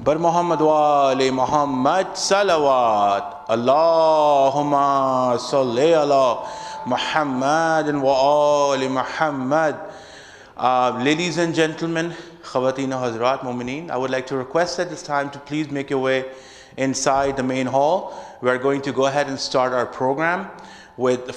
Bar Muhammad wa ali Muhammad salawat. Allahumma salli ala Muhammad wa ali Muhammad. Ladies and gentlemen, Khawateen Hazrat, Mu'mineen, I would like to request at this time to please make your way inside the main hall. We are going to go ahead and start our program with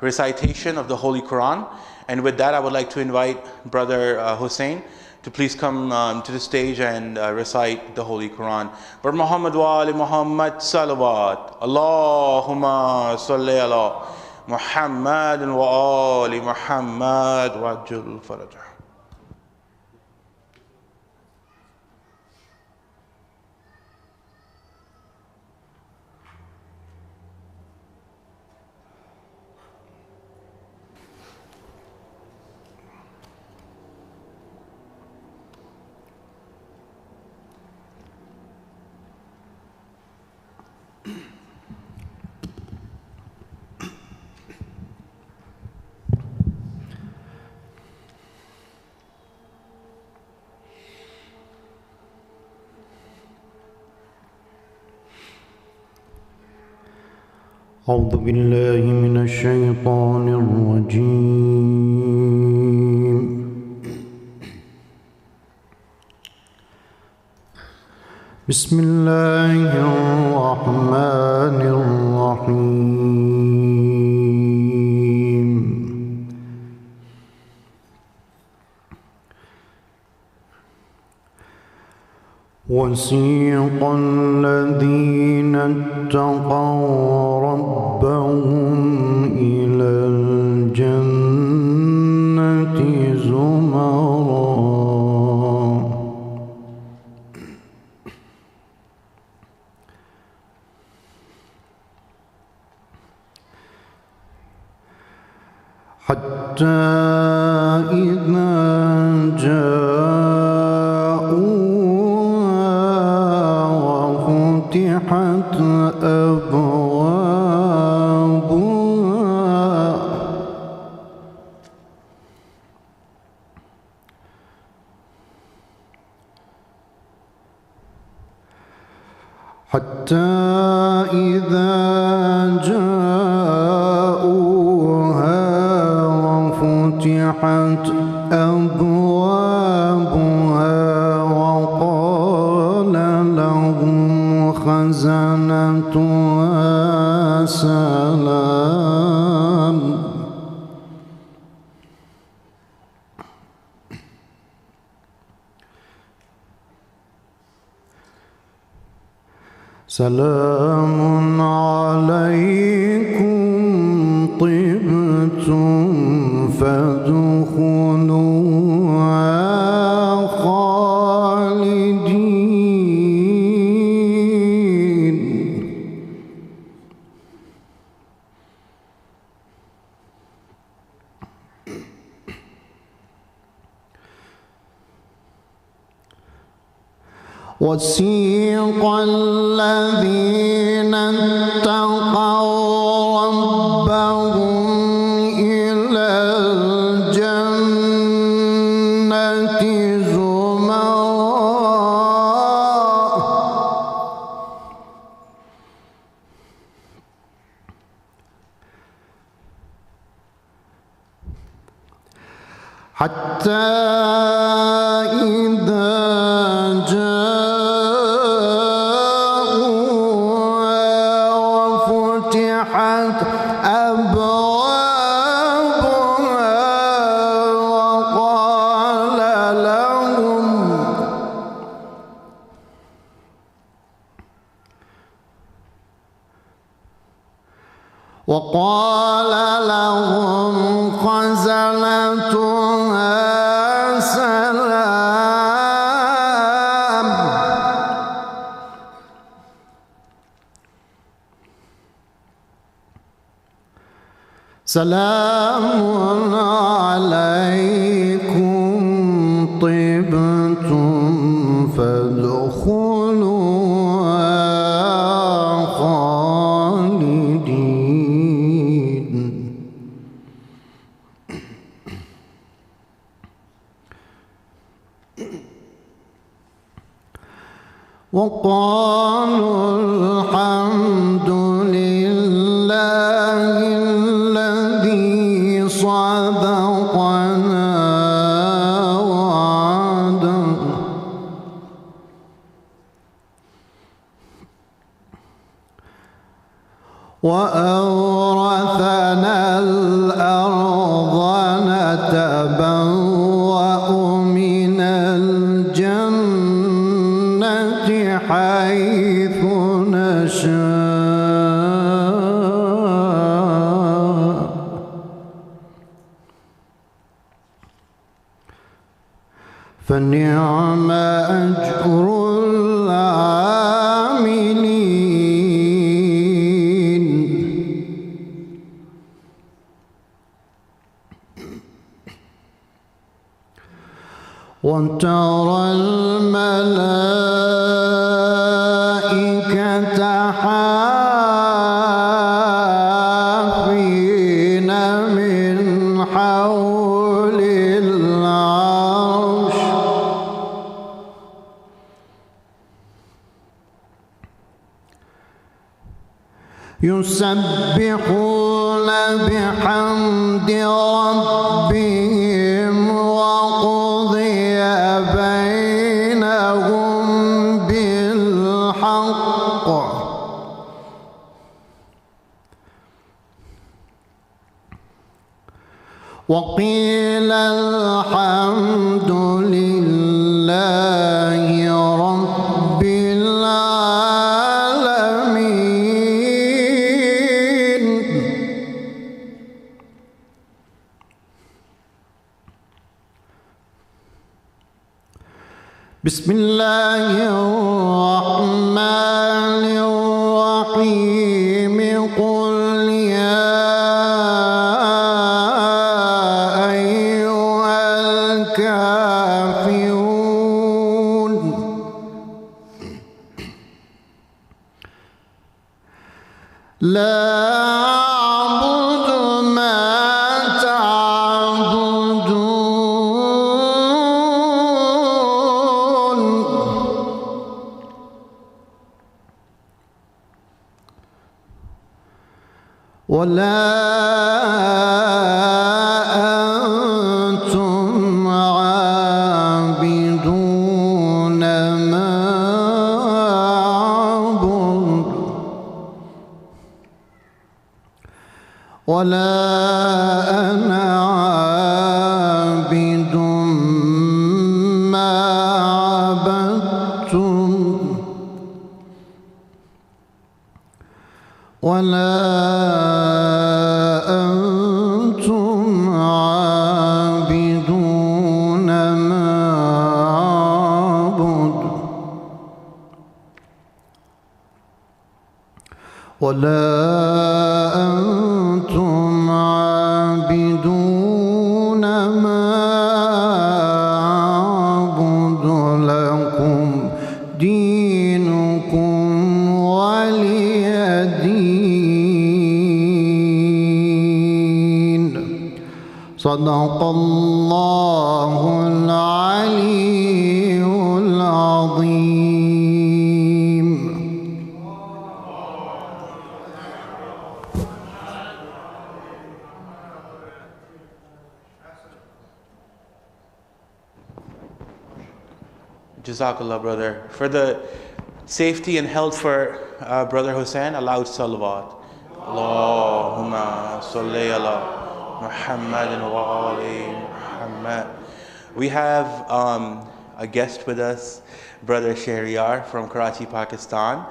recitation of the Holy Quran. And with that, I would like to invite Brother Hussein to please come to the stage and recite the Holy Quran. Bar Muhammad wa ali Muhammad salawat. Allahumma salli ala Muhammad wa ali Muhammad wa ajil farajah. أعوذ بالله من الشيطان الرجيم. بسم الله الرحمن الرحيم. وسيق الذين اتقوا ربهم إلى الجنة زمرا حتى إذا فتحت أبوابها حتى إذا جاءوها وفتحت أبوابها وقال لهم خزنتها سلام سلام عليكم طبتم فادخلوها خالدين. وسيق الذين اتقوا ربهم إلى الجنة زمرا حتى إذا وقال لهم خزنتها سلام سلام عليكم طبتم فادخلوها خالدين. وقالوا الحمد لله الذي صدقنا وعده وأورثنا الأرض نتبوأ من الجنة حيث نشاء فنعم أجر العاملين وترى الملائكة حافين من حول العرش يسبحون بحمد ربهم وقضي بينهم بالحق وقيل الحمد لله رب العالمين. بسم الله الرحمن الرحيم. قل يا أيها الكافرون لا أعبد ما تعبدون ولا أنتم عابدون ما أعبد ولا أنا عابد ما عبدتم ولا أنتم عابدون ما أعبد ولا أنتم عابدون ما أعبد لكم دينكم ولي دين. صدق الله العلي العظيم. Jazakallah, brother. For the safety and health for Brother Hussein, a loud salawat. Allahumma salli ala Muhammadin wa ali Muhammad. We have a guest with us, Brother Shahryar from Karachi, Pakistan,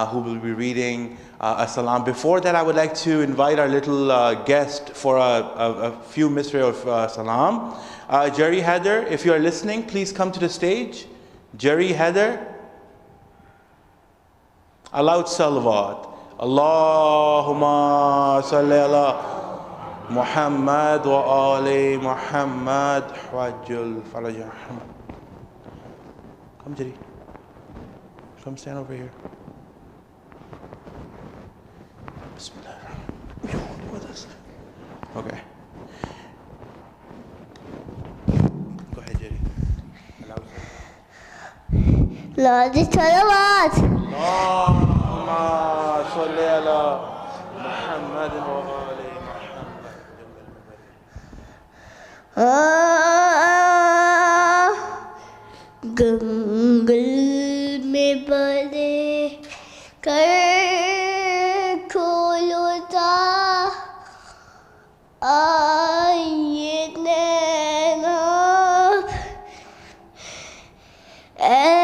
who will be reading a salam. Before that, I would like to invite our little guest for a few misra of salam. Jerry Haider, if you are listening, please come to the stage. Jerry Haider. A loud salawat. Allahumma salli ala Muhammad wa ali Muhammad. Wajjal farajah. Come, Jerry. Come stand over here. Bismillah. You won't be with us. Okay. Go ahead, Jerry. نادی صلوات اللهم صل على محمد وآل محمد گنگل میں بڑے کر کھولتا آئیے نیناب اے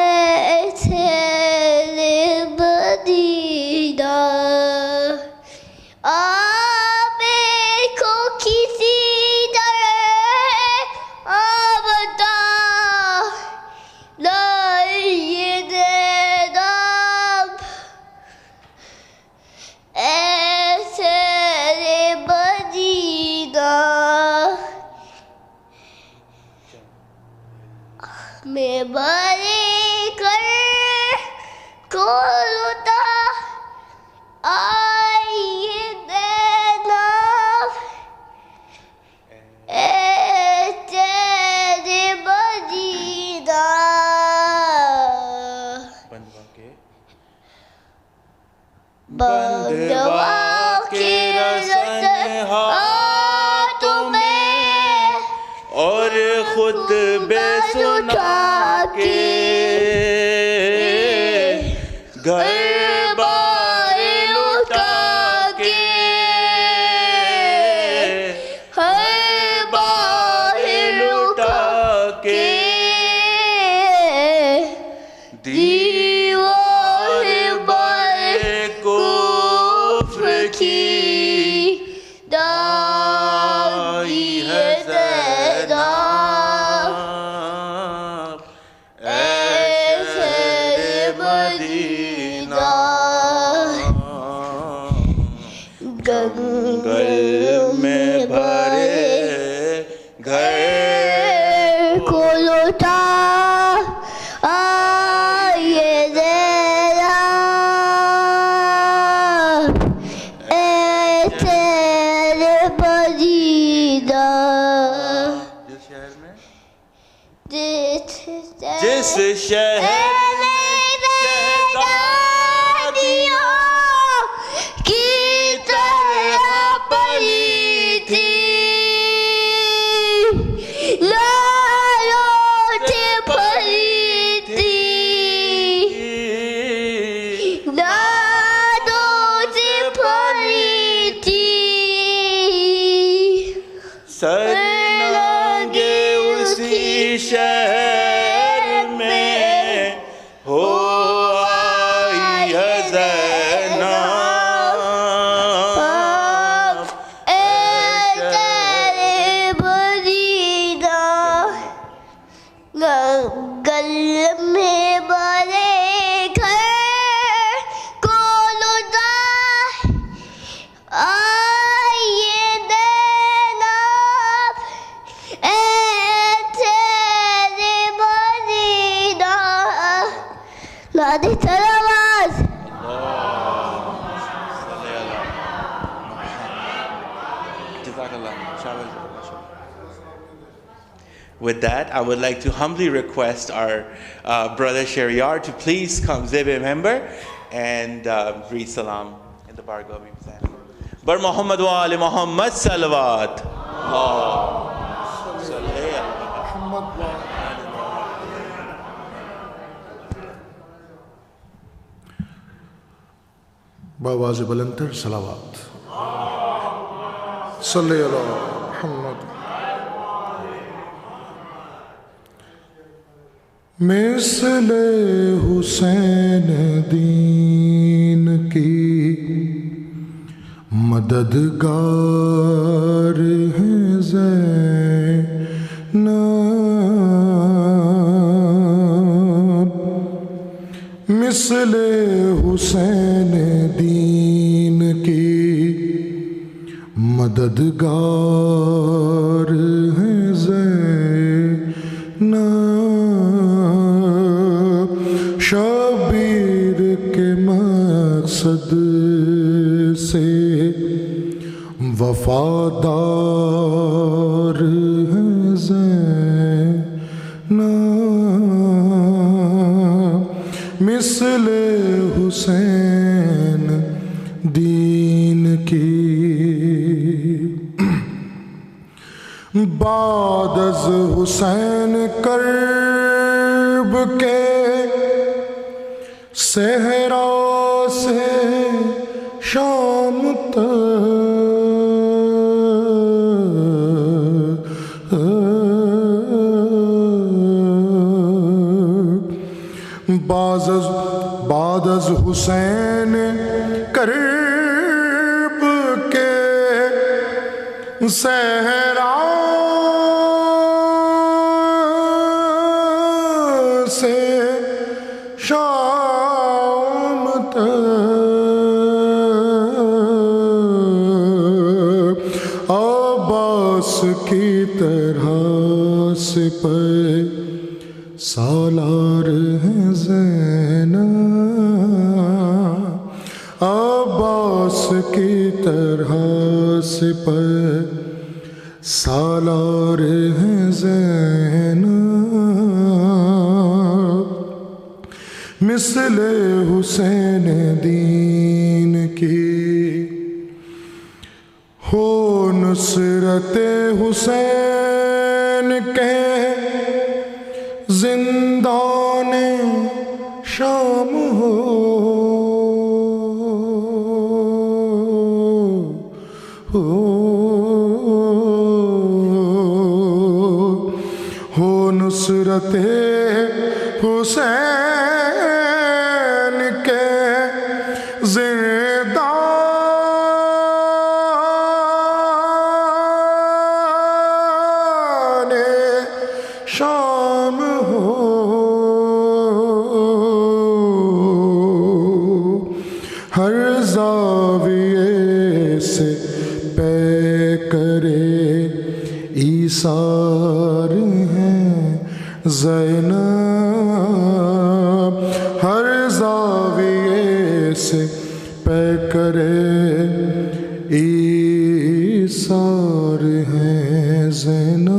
تیرے بدیدہ آپ کو کسی در آبتا لائیے نیناب اے تیرے بدیدہ میں بڑے کر کھولتا آئیے نیناب اے تیرے بدیدہ بندوا کے رسن ہاتھوں میں اور خطبے سنا کے گھر بار لٹا کے ہر بار لٹا کے دیوار بر کفر کی دائی ہے زینب اے شہر مدینہ گنگل میں بھرے گھر کو لوٹا آئیے زینب اے تیرے بدیدہ جس شہر کی طرح پڑی تھی لالوں سے بھری تھی دادوں سے بھری تھی سر لگے اسی شہر میں ہو آئی ہے زینب اے تیرے بدیدہ گل میں بڑے گھر کو لٹا آئیے نیناب اے تیرے بدیدہ نادی صلوات With that, I would like to humbly request our brother Shariar to please come, Zib a member, and read Salam in the Bargo. Bar Muhammad wa Ali Muhammad Salawat. بآواز بلندتر صلوات صلی اللہ محمد مثل حسین دین کی مددگار ہیں زینب مثل حسین دین کی مددگار ہیں زینب شبیر کے مقصد سے وفادار ہیں زینب مثل حسین دین کی بعد از حسین کرب کے صحرا سے شام بعد از حسین کرب کے صحرا سے شام تک عباس کی طرح سپہ سالار ہیں زینب عباس کی طرح سپہ سالار ہیں زینب مثل حسین دین کی ہو نصرت حسین کے زندان شام ہو نصرت حسین کے زندان شام ہر زاویے سے پے کرے ایثار ہیں زینب ہر زاویے سے پے کرے ایثار ہیں زینب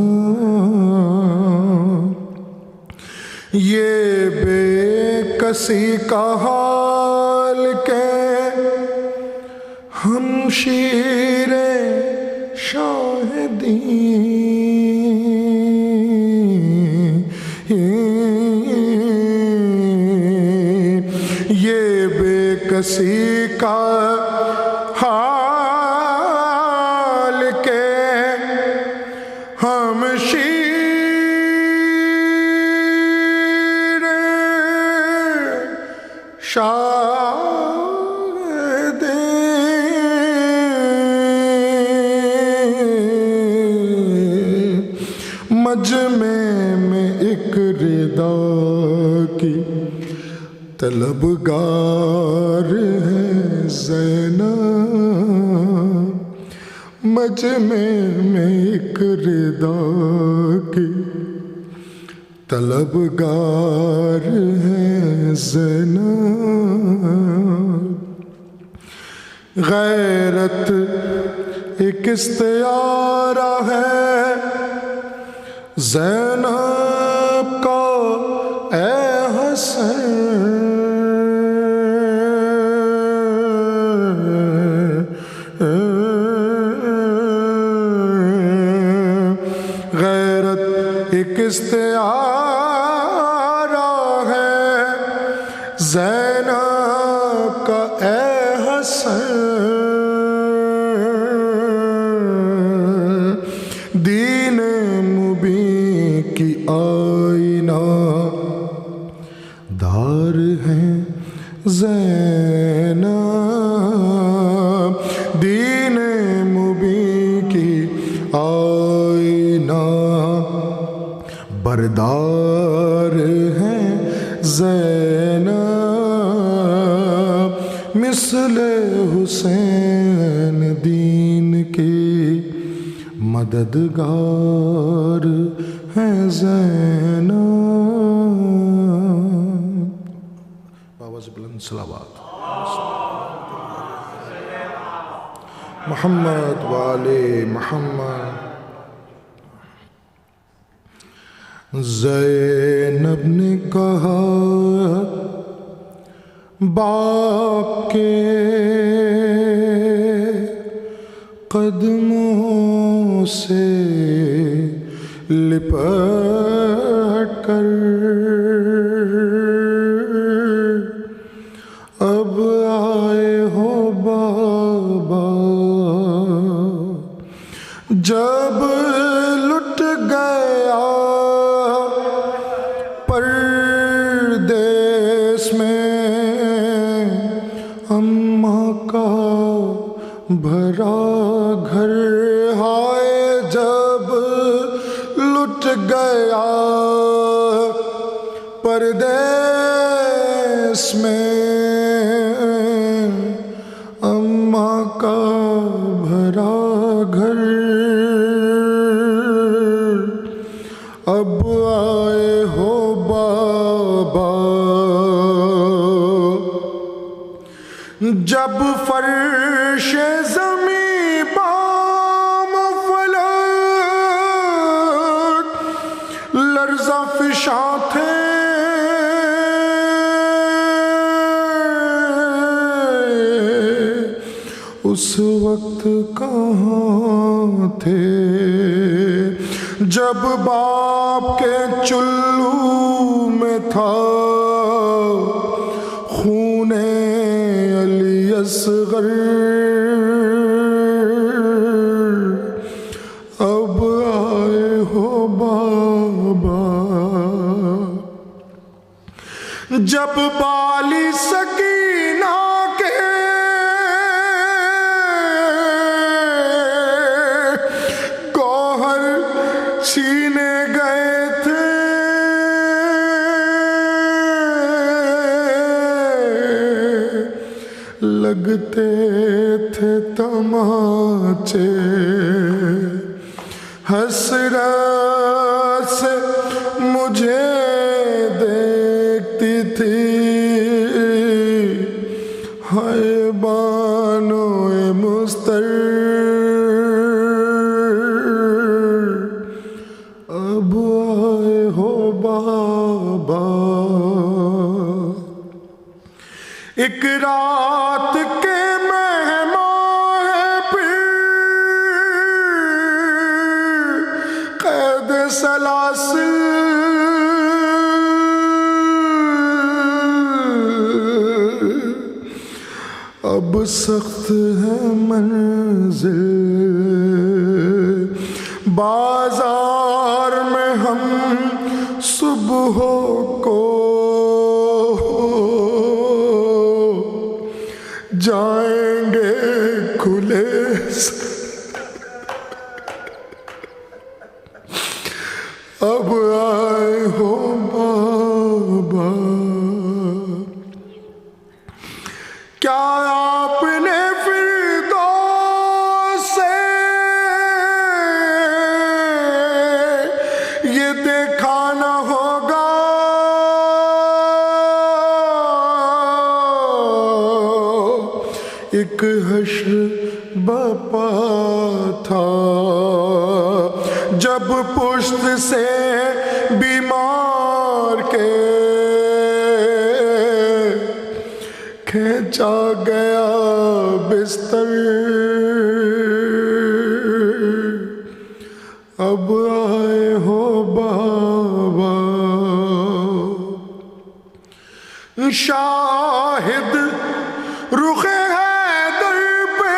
یہ بے کسی کا حال کہ ہمشیر شاہدین یہ بے کسی کا حال کہ ہمشیر مجمع میں ایک ردا کی طلبگار ہے زینب مجمع میں ایک ردا کی طلبگار ہے زینب غیرت ایک استعارہ ہے زینب کا اے حسین غیرت ایک استعارہ ہے زینب کا اے حسین دین مبین کی آئینہ دار ہیں زینب دین مبین کی آئینہ بردار ہیں زینب مثل حسین دین کی مددگار ہیں زینب بابا سے بلند صلوات محمد والے محمد زینب نے کہا باپ کے قدموں سے لپٹ کر اب آئے ہو بابا، جب لٹ گیا پردیس میں اماں کا بھرا گھر، ہائے جب لٹ گیا پردیس میں اماں کا بھرا گھر، اب آئے ہو بابا، جب فرش زمیں بام فلک لرزہ فشاں تھے، اس وقت کہاں تھے جب باپ کے چلو میں تھا خون علی اصغر، اب آئے ہو بابا، جب بالی سکینہ کے گوہر چھینے گئے تھے، لگتے تھے تماچے، حسرت سے مجھے دیکھتی تھی، ہائے بانو مستر، اب آئے ہو بابا، ایک رات کے مہمان ہیں پھر قید سلاسل، اب سخت ہے منزل، بازار میں ہم صبح کو جائیں گے کھلے اب آئے ہو بابا، کیا آپ نے فردوس سے یہ دیکھا نہ ہوگا، ایک حشر بپا تھا جب پشت سے بیمار کے کھینچا گیا بستر، اب آئے ہو بابا، شاہد رخ حیدر پہ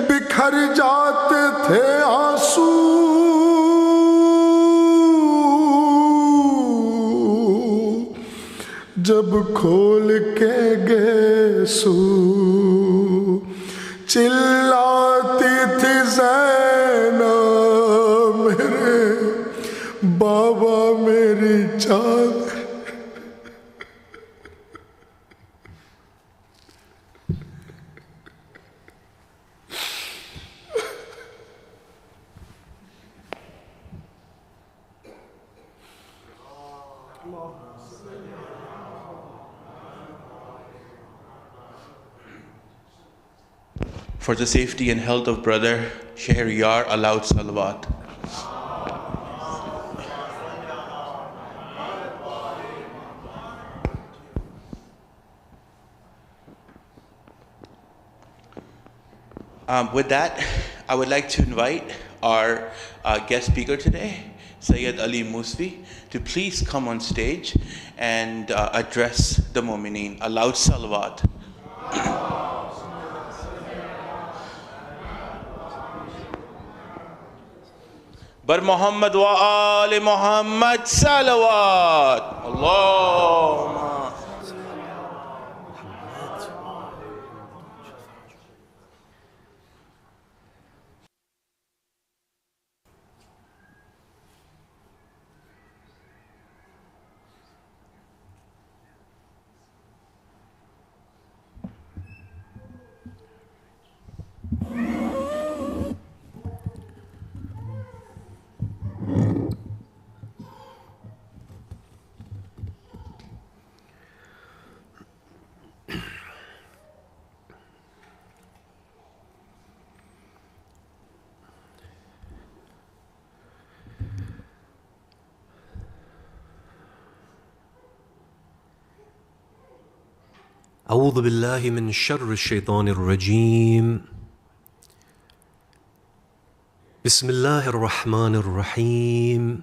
بکھر جاتے تھے آنسو، جب کھول کے گیسو چلاتی تھی زینب میرے بابا میری چادر، For the safety and health of brother Shahriyar, aloud salawat. With that, I would like to invite our guest speaker today, Sayyid Ali Moosvi, to please come on stage and address the Mu'mineen. A loud salawat. Bar Muhammad wa Ali Muhammad salawat. Allahumma. أعوذ بالله من شر الشيطان الرجيم بسم الله الرحمن الرحيم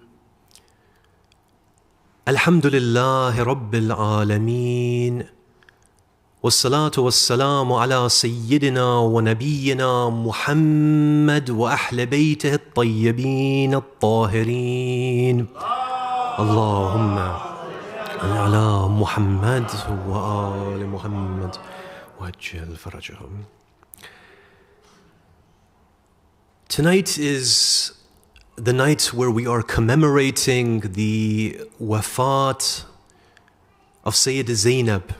الحمد لله رب العالمين والصلاة والسلام على سيدنا ونبينا محمد وأهل بيته الطيبين الطاهرين اللهم على محمد وآل محمد وعجل فرجهم. Tonight is the night where we are commemorating the wafat of Sayyid Zainab.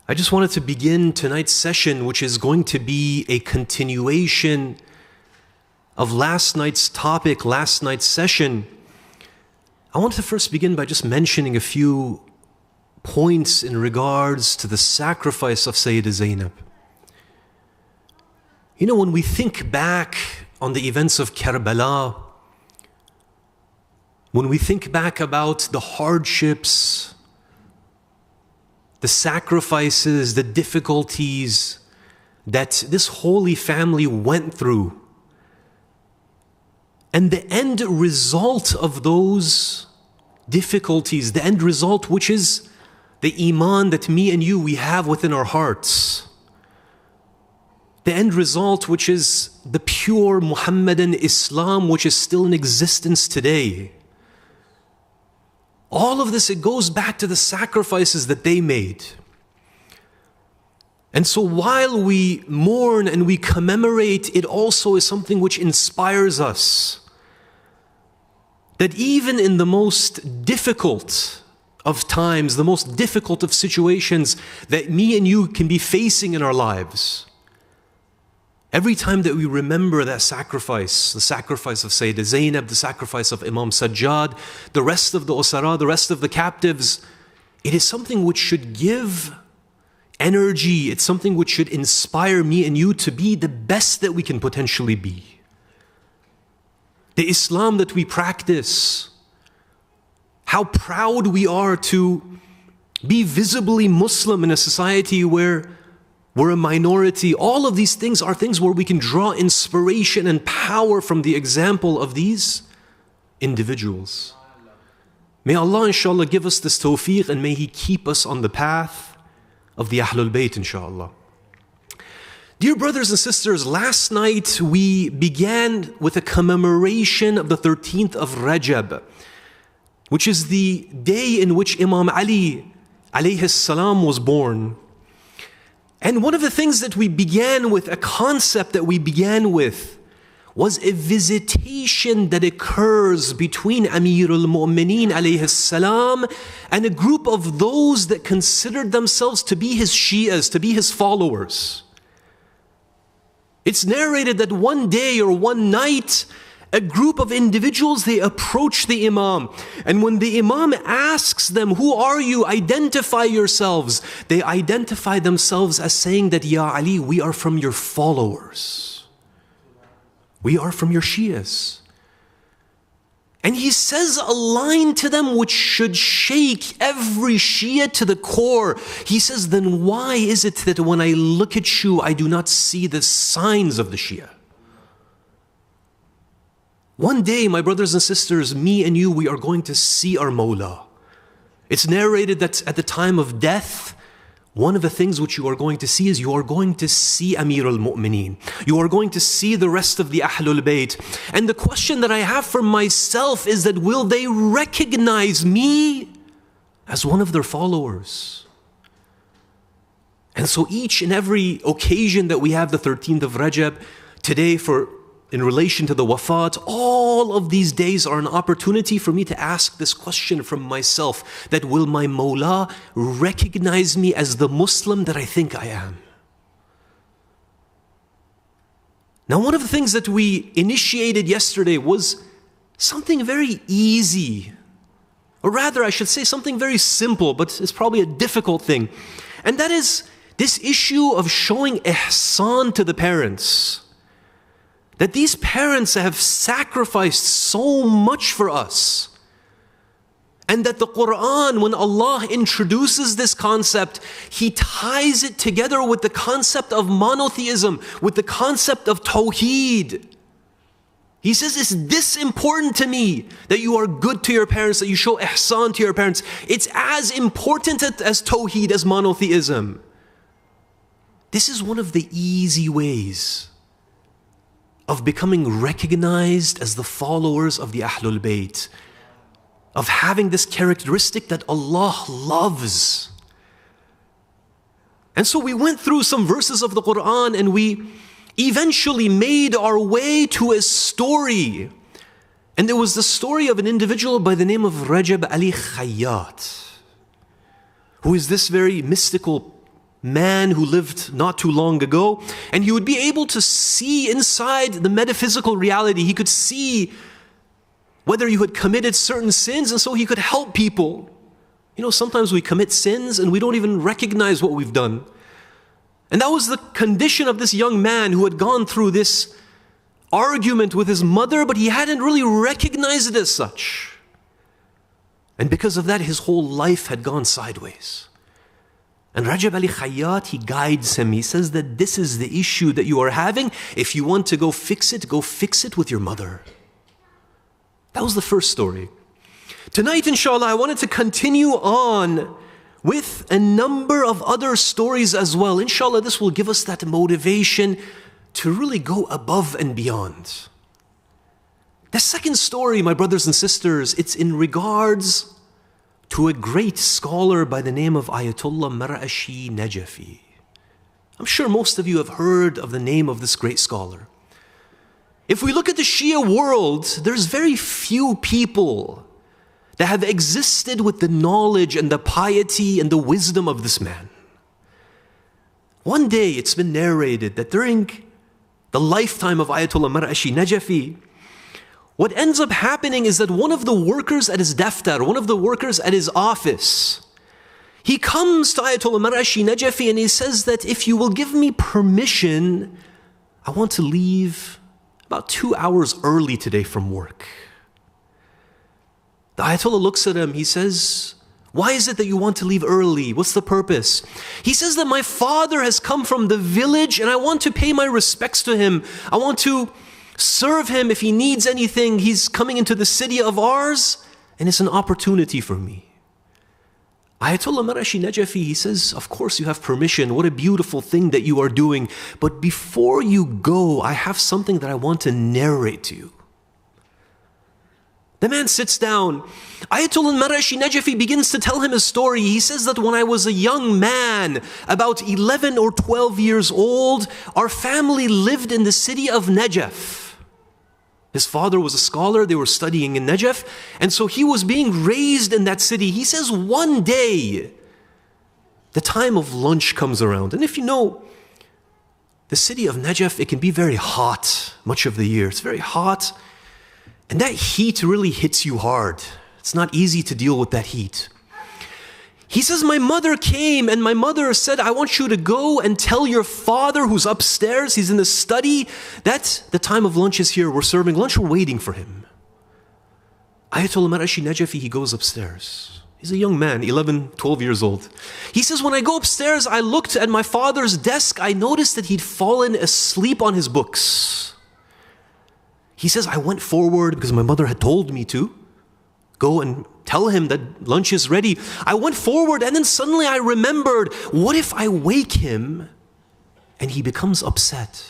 I just wanted to begin tonight's session, which is going to be a continuation of last night's topic, last night's session. I want to first begin by just mentioning a few points in regards to the sacrifice of Sayyida Zainab. You know, when we think back on the events of Karbala, when we think back about the hardships, the sacrifices, the difficulties that this holy family went through, and the end result of those difficulties, the end result which is the iman that me and you, we have within our hearts. The end result which is the pure Muhammadan Islam which is still in existence today. All of this, it goes back to the sacrifices that they made. And so while we mourn and we commemorate, it also is something which inspires us. That even in the most difficult of times, the most difficult of situations that me and you can be facing in our lives, every time that we remember that sacrifice, the sacrifice of Sayyida Zainab, the sacrifice of Imam Sajjad, the rest of the Usara, the rest of the captives, it is something which should give energy, it's something which should inspire me and you to be the best that we can potentially be. The Islam that we practice, how proud we are to be visibly Muslim in a society where we're a minority. All of these things are things where we can draw inspiration and power from the example of these individuals. May Allah inshallah give us this tawfiq and may He keep us on the path of the Ahlul Bayt inshallah. Dear brothers and sisters, last night we began with a commemoration of the 13th of Rajab, which is the day in which Imam Ali alayhi salam was born. And one of the things that we began with, a concept that we began with, was a visitation that occurs between Amirul Mu'mineen alayhi salam and a group of those that considered themselves to be his Shias, to be his followers. It's narrated that one day or one night, a group of individuals, they approach the Imam. And when the Imam asks them, who are you? Identify yourselves. They identify themselves as saying that, Ya Ali, we are from your followers. We are from your Shias. And he says a line to them which should shake every Shia to the core. He says, then why is it that when I look at you, I do not see the signs of the Shia? One day, my brothers and sisters, me and you, we are going to see our Mawla. It's narrated that at the time of death, one of the things which you are going to see is you are going to see Amir al-Mu'mineen. You are going to see the rest of the Ahlul Bayt. And the question that I have for myself is that will they recognize me as one of their followers? And so each and every occasion that we have the 13th of Rajab, today in relation to the wafat, all of these days are an opportunity for me to ask this question from myself, that will my Mawla recognize me as the Muslim that I think I am? Now, one of the things that we initiated yesterday was something very easy, or rather I should say something very simple, but it's probably a difficult thing. And that is this issue of showing ihsan to the parents. That these parents have sacrificed so much for us. And that the Qur'an, when Allah introduces this concept, He ties it together with the concept of monotheism, with the concept of Tawheed. He says, it's this important to me that you are good to your parents, that you show ihsan to your parents. It's as important as Tawheed, as monotheism. This is one of the easy ways of becoming recognized as the followers of the Ahlul Bayt, of having this characteristic that Allah loves. And so we went through some verses of the Qur'an and we eventually made our way to a story. And there was the story of an individual by the name of Rajab Ali Khayyat, who is this very mystical man who lived not too long ago, and he would be able to see inside the metaphysical reality. He could see whether you had committed certain sins, and so he could help people. You know, sometimes we commit sins and we don't even recognize what we've done. And that was the condition of this young man who had gone through this argument with his mother, but he hadn't really recognized it as such. And because of that, his whole life had gone sideways. And Rajab Ali Khayyat, he guides him. He says that this is the issue that you are having. If you want to go fix it with your mother. That was the first story. Tonight, inshallah, I wanted to continue on with a number of other stories as well. Inshallah, this will give us that motivation to really go above and beyond. The second story, my brothers and sisters, it's in regards to a great scholar by the name of Ayatollah Marashi Najafi. I'm sure most of you have heard of the name of this great scholar. If we look at the Shia world, there's very few people that have existed with the knowledge and the piety and the wisdom of this man. One day, it's been narrated that during the lifetime of Ayatollah Marashi Najafi, what ends up happening is that one of the workers at his daftar, one of the workers at his office, he comes to Ayatollah Marashi Najafi and he says that if you will give me permission, I want to leave about 2 hours early today from work. The Ayatollah looks at him, he says, why is it that you want to leave early? What's the purpose? He says that my father has come from the village and I want to pay my respects to him. I want to serve him if he needs anything. He's coming into the city of ours and it's an opportunity for me. Ayatollah Marashi Najafi, he says, of course you have permission. What a beautiful thing that you are doing. But before you go, I have something that I want to narrate to you. The man sits down. Ayatollah Marashi Najafi begins to tell him his story. He says that when I was a young man, about 11 or 12 years old, our family lived in the city of Najaf. His father was a scholar, they were studying in Najaf, and so he was being raised in that city. He says one day, the time of lunch comes around. And if you know, the city of Najaf, it can be very hot much of the year. It's very hot. And that heat really hits you hard. It's not easy to deal with that heat. He says, my mother came and my mother said, I want you to go and tell your father who's upstairs, he's in the study, that the time of lunch is here. We're serving lunch, we're waiting for him. Ayatollah Marashi Najafi, he goes upstairs. He's a young man, 11, 12 years old. He says, when I go upstairs, I looked at my father's desk. I noticed that he'd fallen asleep on his books. He says, I went forward because my mother had told me to go and tell him that lunch is ready. I went forward and then suddenly I remembered, what if I wake him and he becomes upset?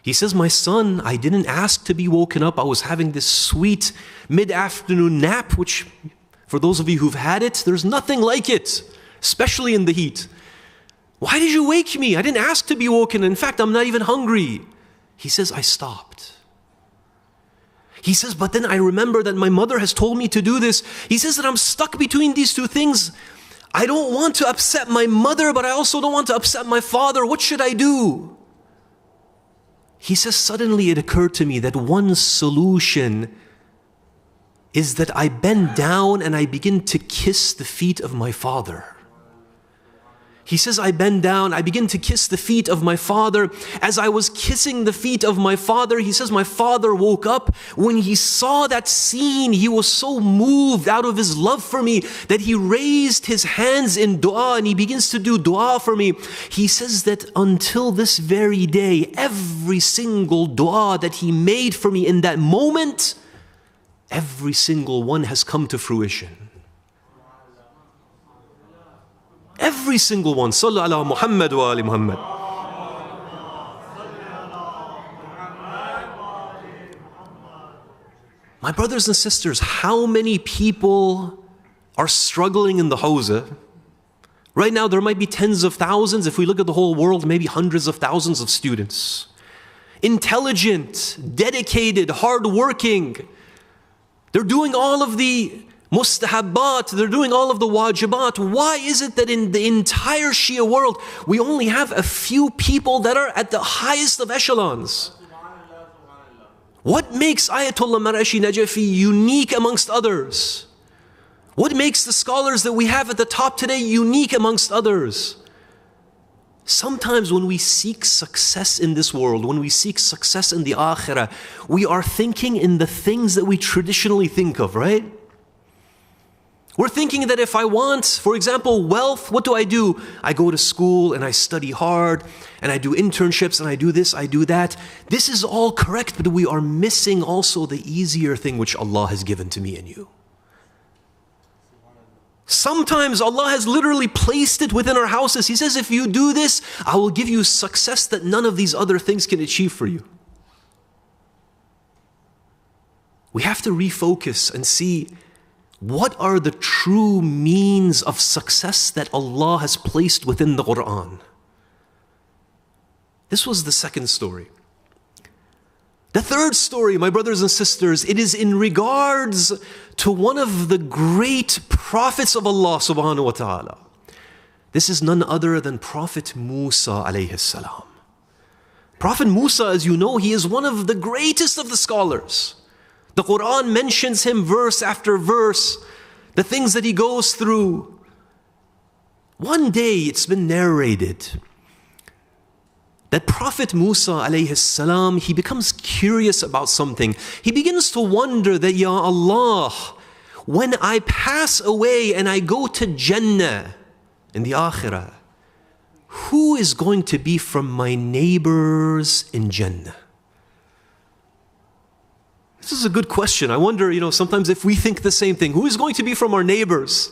He says, my son, I didn't ask to be woken up. I was having this sweet mid-afternoon nap, which for those of you who've had it, there's nothing like it, especially in the heat. Why did you wake me? I didn't ask to be woken. In fact, I'm not even hungry. He says, I stopped. He says, but then I remember that my mother has told me to do this. He says that I'm stuck between these two things. I don't want to upset my mother, but I also don't want to upset my father. What should I do? He says, suddenly it occurred to me that one solution is that I bend down and I begin to kiss the feet of my father. He says, I bend down, I begin to kiss the feet of my father. As I was kissing the feet of my father, he says, my father woke up. When he saw that scene, he was so moved out of his love for me that he raised his hands in dua and he begins to do dua for me. He says that until this very day, every single dua that he made for me in that moment, every single one has come to fruition. Every single one. Sallu ala Muhammad wa ali Muhammad. My brothers and sisters, how many people are struggling in the Hawza? Right now there might be tens of thousands. If we look at the whole world, maybe hundreds of thousands of students. Intelligent, dedicated, hardworking. They're doing all of the mustahabbat, they're doing all of the wajibat. Why is it that in the entire Shia world, we only have a few people that are at the highest of echelons? What makes Ayatollah Marashi Najafi unique amongst others? What makes the scholars that we have at the top today unique amongst others? Sometimes when we seek success in this world, when we seek success in the akhirah, we are thinking in the things that we traditionally think of, right? We're thinking that if I want, for example, wealth, what do? I go to school and I study hard and I do internships and I do this, I do that. This is all correct, but we are missing also the easier thing which Allah has given to me and you. Sometimes Allah has literally placed it within our houses. He says, if you do this, I will give you success that none of these other things can achieve for you. We have to refocus and see what are the true means of success that Allah has placed within the Qur'an. This was the second story. The third story, my brothers and sisters, it is in regards to one of the great prophets of Allah subhanahu wa ta'ala. This is none other than Prophet Musa alayhi salam. Prophet Musa, as you know, he is one of the greatest of the scholars. The Qur'an mentions him verse after verse, the things that he goes through. One day it's been narrated that Prophet Musa alayhi salam, he becomes curious about something. He begins to wonder that, Ya Allah, when I pass away and I go to Jannah in the Akhirah, who is going to be from my neighbors in Jannah? This is a good question. I wonder, sometimes if we think the same thing, who is going to be from our neighbors?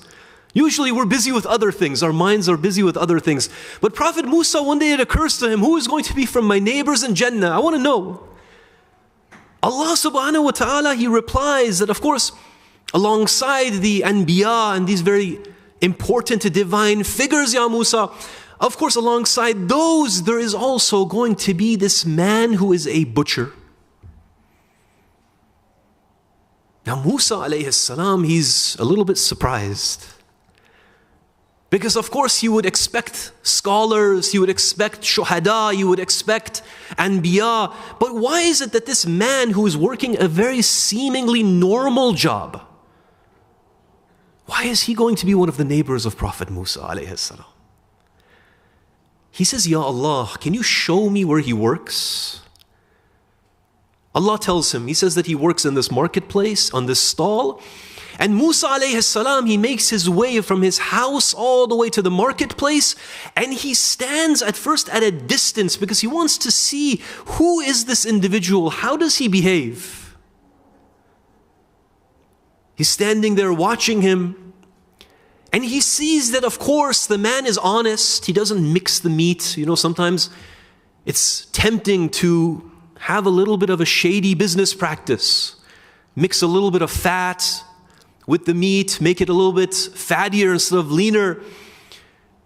Usually we're busy with other things. Our minds are busy with other things. But Prophet Musa, one day it occurs to him, who is going to be from my neighbors in Jannah? I want to know. Allah subhanahu wa ta'ala, he replies that, of course, alongside the Anbiya and these very important divine figures, Ya Musa, of course, alongside those, there is also going to be this man who is a butcher. Now Musa alayhi salam, he's a little bit surprised. Because of course you would expect scholars, you would expect shuhada, you would expect anbiya. But why is it that this man who is working a very seemingly normal job, why is he going to be one of the neighbors of Prophet Musa alayhi salam? He says, Ya Allah, can you show me where he works? Allah tells him, He says that he works in this marketplace, on this stall. And Musa alayhi salam, he makes his way from his house all the way to the marketplace, and he stands at first at a distance because he wants to see who is this individual, how does he behave? He's standing there watching him, and he sees that of course the man is honest, he doesn't mix the meat. You know, sometimes it's tempting to have a little bit of a shady business practice, mix a little bit of fat with the meat, make it a little bit fattier instead of leaner.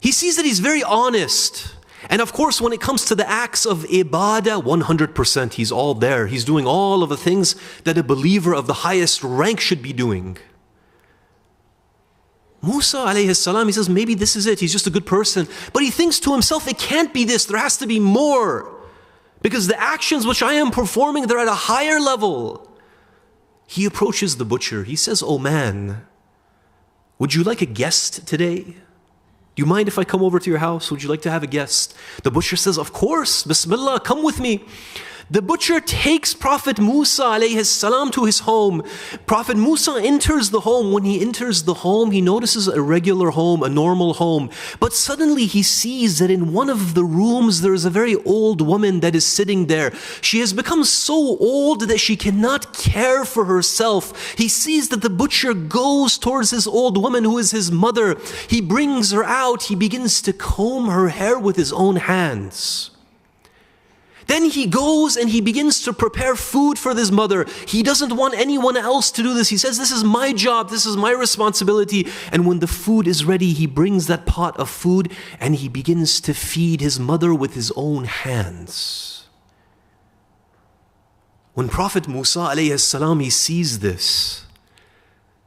He sees that he's very honest. And of course, when it comes to the acts of ibadah, 100% he's all there. He's doing all of the things that a believer of the highest rank should be doing. Musa alayhi salam, he says, maybe this is it. He's just a good person. But he thinks to himself, it can't be this. There has to be more. Because the actions which I am performing, they're at a higher level. He approaches the butcher. He says, oh man, would you like a guest today? Do you mind if I come over to your house? Would you like to have a guest? The butcher says, of course, Bismillah, come with me. The butcher takes Prophet Musa alayhi salam to his home. Prophet Musa enters the home. When he enters the home, he notices a regular home, a normal home. But suddenly he sees that in one of the rooms there is a very old woman that is sitting there. She has become so old that she cannot care for herself. He sees that the butcher goes towards this old woman who is his mother. He brings her out. He begins to comb her hair with his own hands. Then he goes and he begins to prepare food for this mother. He doesn't want anyone else to do this. He says, this is my job, this is my responsibility. And when the food is ready, he brings that pot of food and he begins to feed his mother with his own hands. When Prophet Musa alayhi salam, he sees this,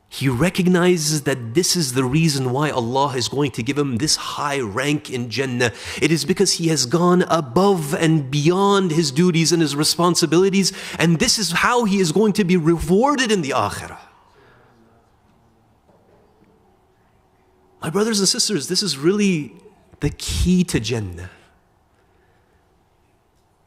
he recognizes that this is the reason why Allah is going to give him this high rank in Jannah. It is because he has gone above and beyond his duties and his responsibilities, and this is how he is going to be rewarded in the akhirah. My brothers and sisters, this is really the key to Jannah.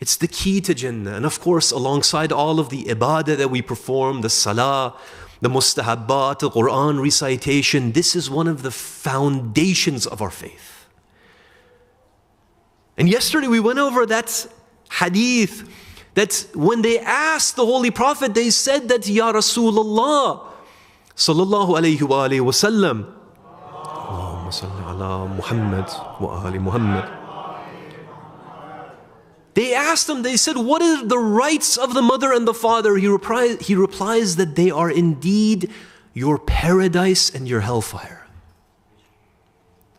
It's the key to Jannah. And of course, alongside all of the ibadah that we perform, the salah, the mustahabbat, the Qur'an recitation, this is one of the foundations of our faith. And yesterday we went over that hadith that when they asked the Holy Prophet, they said that, Ya Rasulullah, sallallahu alayhi wa alayhi wa sallam, Allahumma salli ala Muhammad wa ali Muhammad. They asked him, they said, what are the rights of the mother and the father? He replies that they are indeed your paradise and your hellfire.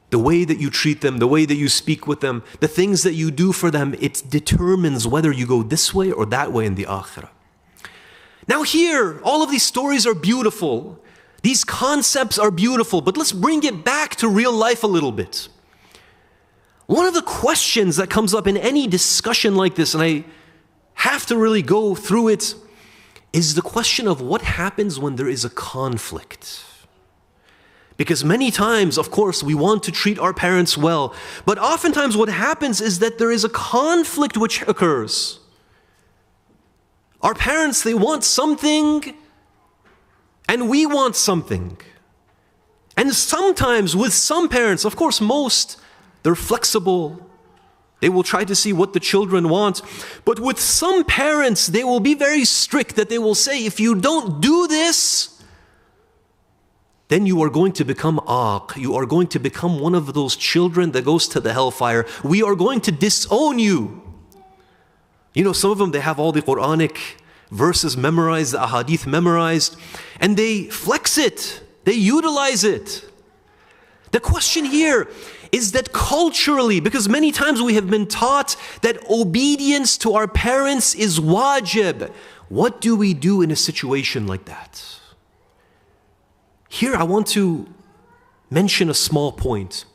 The way that you treat them, the way that you speak with them, the things that you do for them, it determines whether you go this way or that way in the akhirah. Now here, all of these stories are beautiful. These concepts are beautiful, but let's bring it back to real life a little bit. One of the questions that comes up in any discussion like this, and I have to really go through it, is the question of what happens when there is a conflict. Because many times, of course, we want to treat our parents well, but oftentimes what happens is that there is a conflict which occurs. Our parents, they want something, and we want something. And sometimes with some parents, of course most, they're flexible. They will try to see what the children want. But with some parents, they will be very strict, that they will say, if you don't do this, then you are going to become aq. You are going to become one of those children that goes to the hellfire. We are going to disown you. You know, some of them, they have all the Quranic verses memorized, the ahadith memorized, and they flex it. They utilize it. The question here is that culturally, because many times we have been taught that obedience to our parents is wajib. What do we do in a situation like that? Here I want to mention a small point.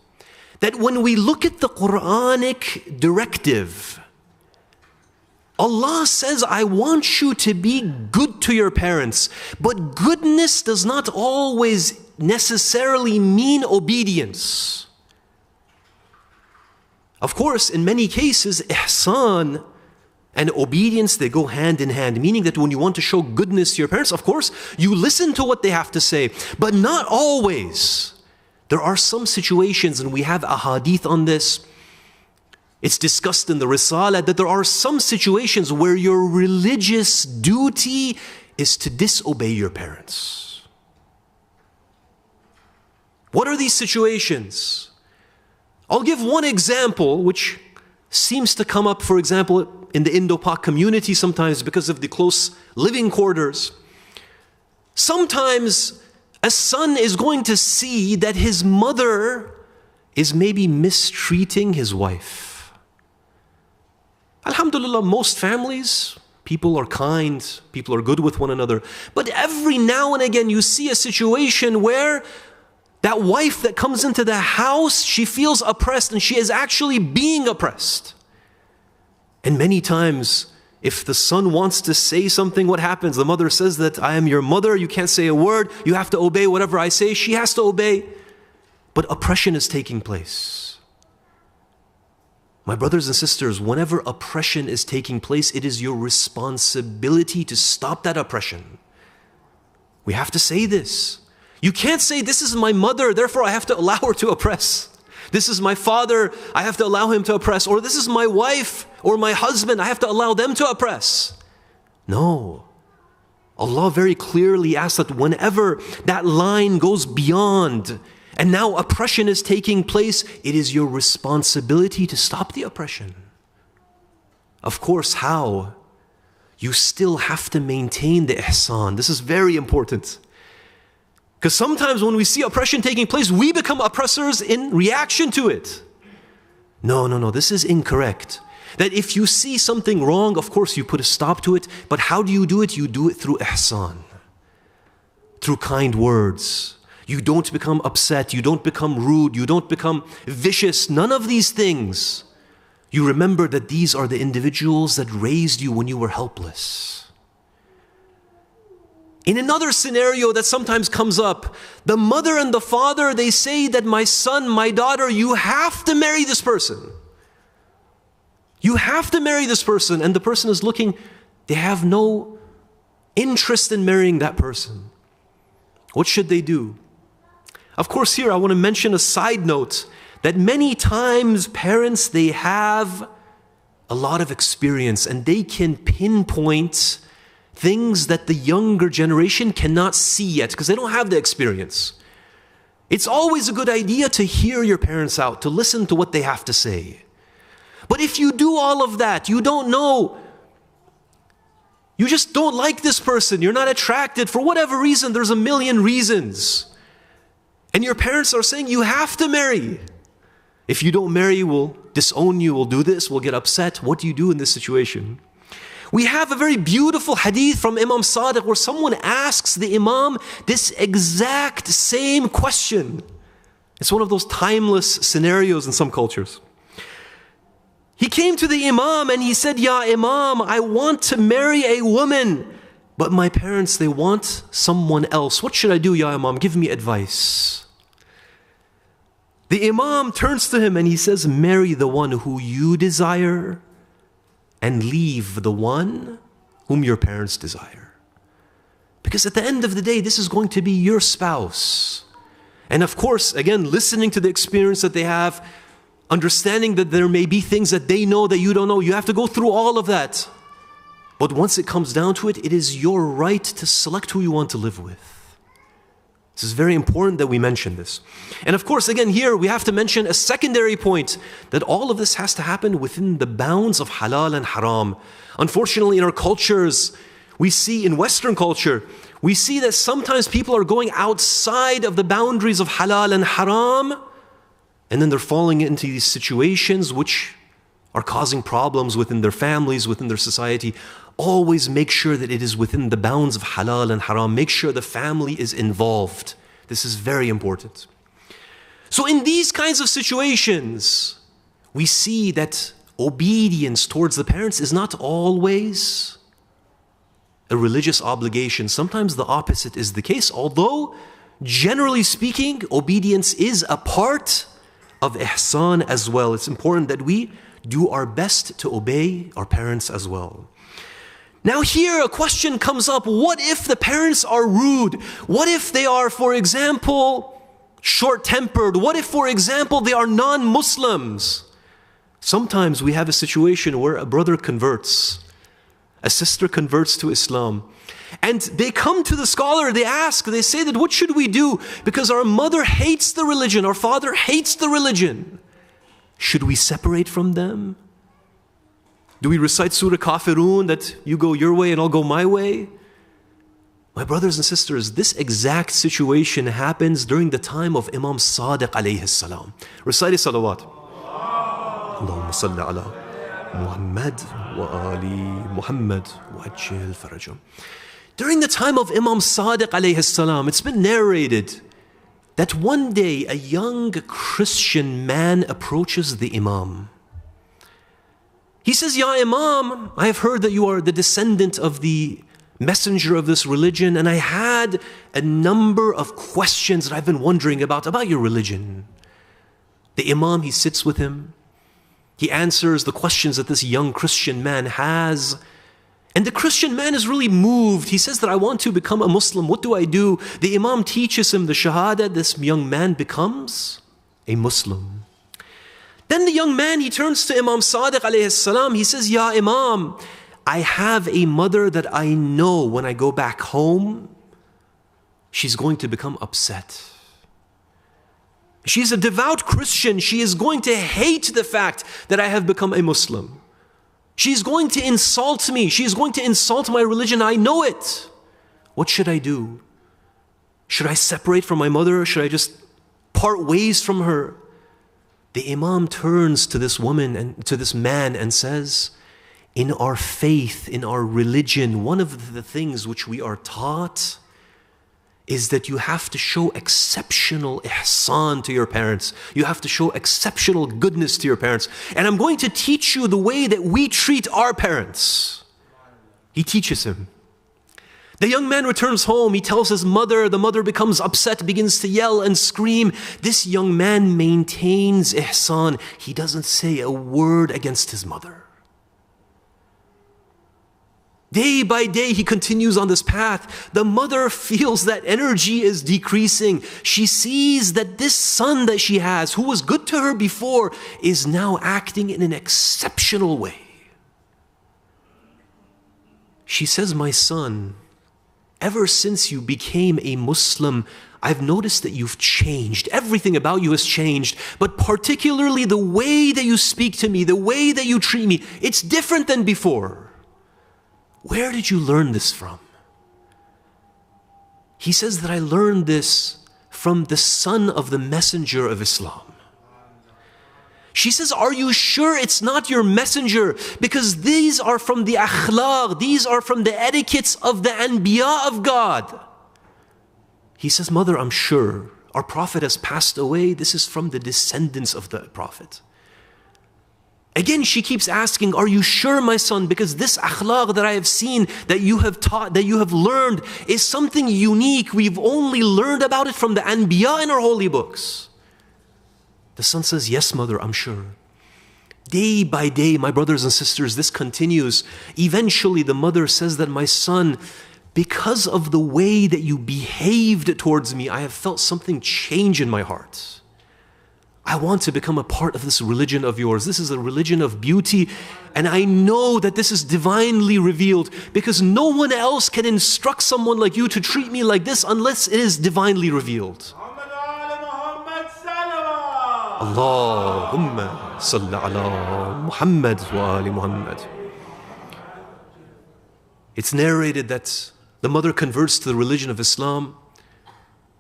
That when we look at the Quranic directive, Allah says, I want you to be good to your parents. But goodness does not always necessarily mean obedience. Of course, in many cases, ihsan and obedience, they go hand in hand. Meaning that when you want to show goodness to your parents, of course, you listen to what they have to say. But not always. There are some situations, and we have a hadith on this. It's discussed in the Risala that there are some situations where your religious duty is to disobey your parents. What are these situations? I'll give one example which seems to come up, for example, in the Indo-Pak community sometimes because of the close living quarters. Sometimes a son is going to see that his mother is maybe mistreating his wife. Alhamdulillah, most families, people are kind, people are good with one another. But every now and again you see a situation where that wife that comes into the house, she feels oppressed and she is actually being oppressed. And many times, if the son wants to say something, what happens? The mother says that I am your mother, you can't say a word, you have to obey whatever I say. She has to obey. But oppression is taking place. My brothers and sisters, whenever oppression is taking place, it is your responsibility to stop that oppression. We have to say this. You can't say, this is my mother, therefore I have to allow her to oppress. This is my father, I have to allow him to oppress. Or this is my wife or my husband, I have to allow them to oppress. No. Allah very clearly asks that whenever that line goes beyond and now oppression is taking place, it is your responsibility to stop the oppression. Of course, how? You still have to maintain the ihsan. This is very important. Because sometimes when we see oppression taking place, we become oppressors in reaction to it. No, this is incorrect. That if you see something wrong, of course you put a stop to it, but how do you do it? You do it through ihsan, through kind words. You don't become upset, you don't become rude, you don't become vicious, none of these things. You remember that these are the individuals that raised you when you were helpless. In another scenario that sometimes comes up, the mother and the father, they say that my son, my daughter, you have to marry this person. You have to marry this person. And the person is looking, they have no interest in marrying that person. What should they do? Of course, here I want to mention a side note that many times parents, they have a lot of experience and they can pinpoint things that the younger generation cannot see yet because they don't have the experience. It's always a good idea to hear your parents out, to listen to what they have to say. But if you do all of that, you don't know, you just don't like this person, you're not attracted for whatever reason, there's a million reasons. And your parents are saying you have to marry. If you don't marry, we'll disown you, we'll do this, we'll get upset. What do you do in this situation? We have a very beautiful hadith from Imam Sadiq where someone asks the Imam this exact same question. It's one of those timeless scenarios in some cultures. He came to the Imam and he said, Ya Imam, I want to marry a woman, but my parents, they want someone else. What should I do, Ya Imam? Give me advice. The Imam turns to him and he says, marry the one who you desire and leave the one whom your parents desire. Because at the end of the day, this is going to be your spouse. And of course, again, listening to the experience that they have, understanding that there may be things that they know that you don't know, you have to go through all of that. But once it comes down to it, it is your right to select who you want to live with. This is very important that we mention this. And of course, again, here we have to mention a secondary point, that all of this has to happen within the bounds of halal and haram. Unfortunately, in our cultures, we see in Western culture, we see that sometimes people are going outside of the boundaries of halal and haram, and then they're falling into these situations which are causing problems within their families, within their society. Always make sure that it is within the bounds of halal and haram. Make sure the family is involved. This is very important. So in these kinds of situations, we see that obedience towards the parents is not always a religious obligation. Sometimes the opposite is the case, although generally speaking, obedience is a part of ihsan as well. It's important that we do our best to obey our parents as well. Now here a question comes up, what if the parents are rude? What if they are, for example, short-tempered? What if, for example, they are non-Muslims? Sometimes we have a situation where a brother converts, a sister converts to Islam, and they come to the scholar, they ask, they say that what should we do? Because our mother hates the religion, our father hates the religion. Should we separate from them? Do we recite Surah Kafirun, that you go your way and I'll go my way? My brothers and sisters, this exact situation happens during the time of Imam Sadiq alayhi salam. Recite salawat. Allahumma salli ala Muhammad wa ali Muhammad wa ajil farajam. During the time of Imam Sadiq alayhi salam, it's been narrated that one day a young Christian man approaches the Imam. He says, Ya Imam, I have heard that you are the descendant of the messenger of this religion, and I had a number of questions that I've been wondering about your religion. The Imam, he sits with him. He answers the questions that this young Christian man has. And the Christian man is really moved. He says that I want to become a Muslim. What do I do? The Imam teaches him the Shahada. This young man becomes a Muslim. Then the young man, he turns to Imam Sadiq alayhi salam. He says, Ya Imam, I have a mother that I know when I go back home, she's going to become upset. She's a devout Christian. She is going to hate the fact that I have become a Muslim. She's going to insult me. She's going to insult my religion. I know it. What should I do? Should I separate from my mother? Should I just part ways from her? The Imam turns to this woman and to this man and says, in our faith, in our religion, one of the things which we are taught is that you have to show exceptional ihsan to your parents. You have to show exceptional goodness to your parents. And I'm going to teach you the way that we treat our parents. He teaches him. The young man returns home. He tells his mother. The mother becomes upset, begins to yell and scream. This young man maintains ihsan. He doesn't say a word against his mother. Day by day, he continues on this path. The mother feels that energy is decreasing. She sees that this son that she has, who was good to her before, is now acting in an exceptional way. She says, my son, ever since you became a Muslim, I've noticed that you've changed. Everything about you has changed, but particularly the way that you speak to me, the way that you treat me, it's different than before. Where did you learn this from? He says that I learned this from the son of the messenger of Islam. She says, are you sure it's not your messenger? Because these are from the akhlaq, these are from the etiquettes of the anbiya of God. He says, mother, I'm sure. Our prophet has passed away. This is from the descendants of the prophet. Again, she keeps asking, are you sure, my son? Because this akhlaq that I have seen, that you have taught, that you have learned, is something unique. We've only learned about it from the anbiya in our holy books. The son says, yes, mother, I'm sure. Day by day, my brothers and sisters, this continues. Eventually, the mother says that, my son, because of the way that you behaved towards me, I have felt something change in my heart. I want to become a part of this religion of yours. This is a religion of beauty. And I know that this is divinely revealed because no one else can instruct someone like you to treat me like this unless it is divinely revealed. Allahumma salli ala Muhammad wa ali Muhammad. It's narrated that the mother converts to the religion of Islam.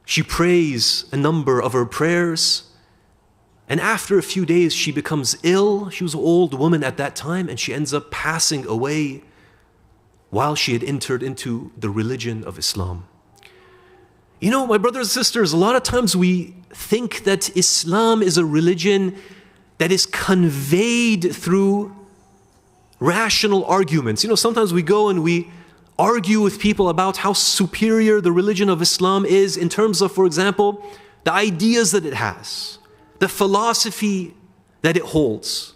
She prays a number of her prayers. And after a few days, she becomes ill. She was an old woman at that time, and she ends up passing away while she had entered into the religion of Islam. You know, my brothers and sisters, a lot of times we think that Islam is a religion that is conveyed through rational arguments. You know, sometimes we go and we argue with people about how superior the religion of Islam is in terms of, for example, the ideas that it has, the philosophy that it holds.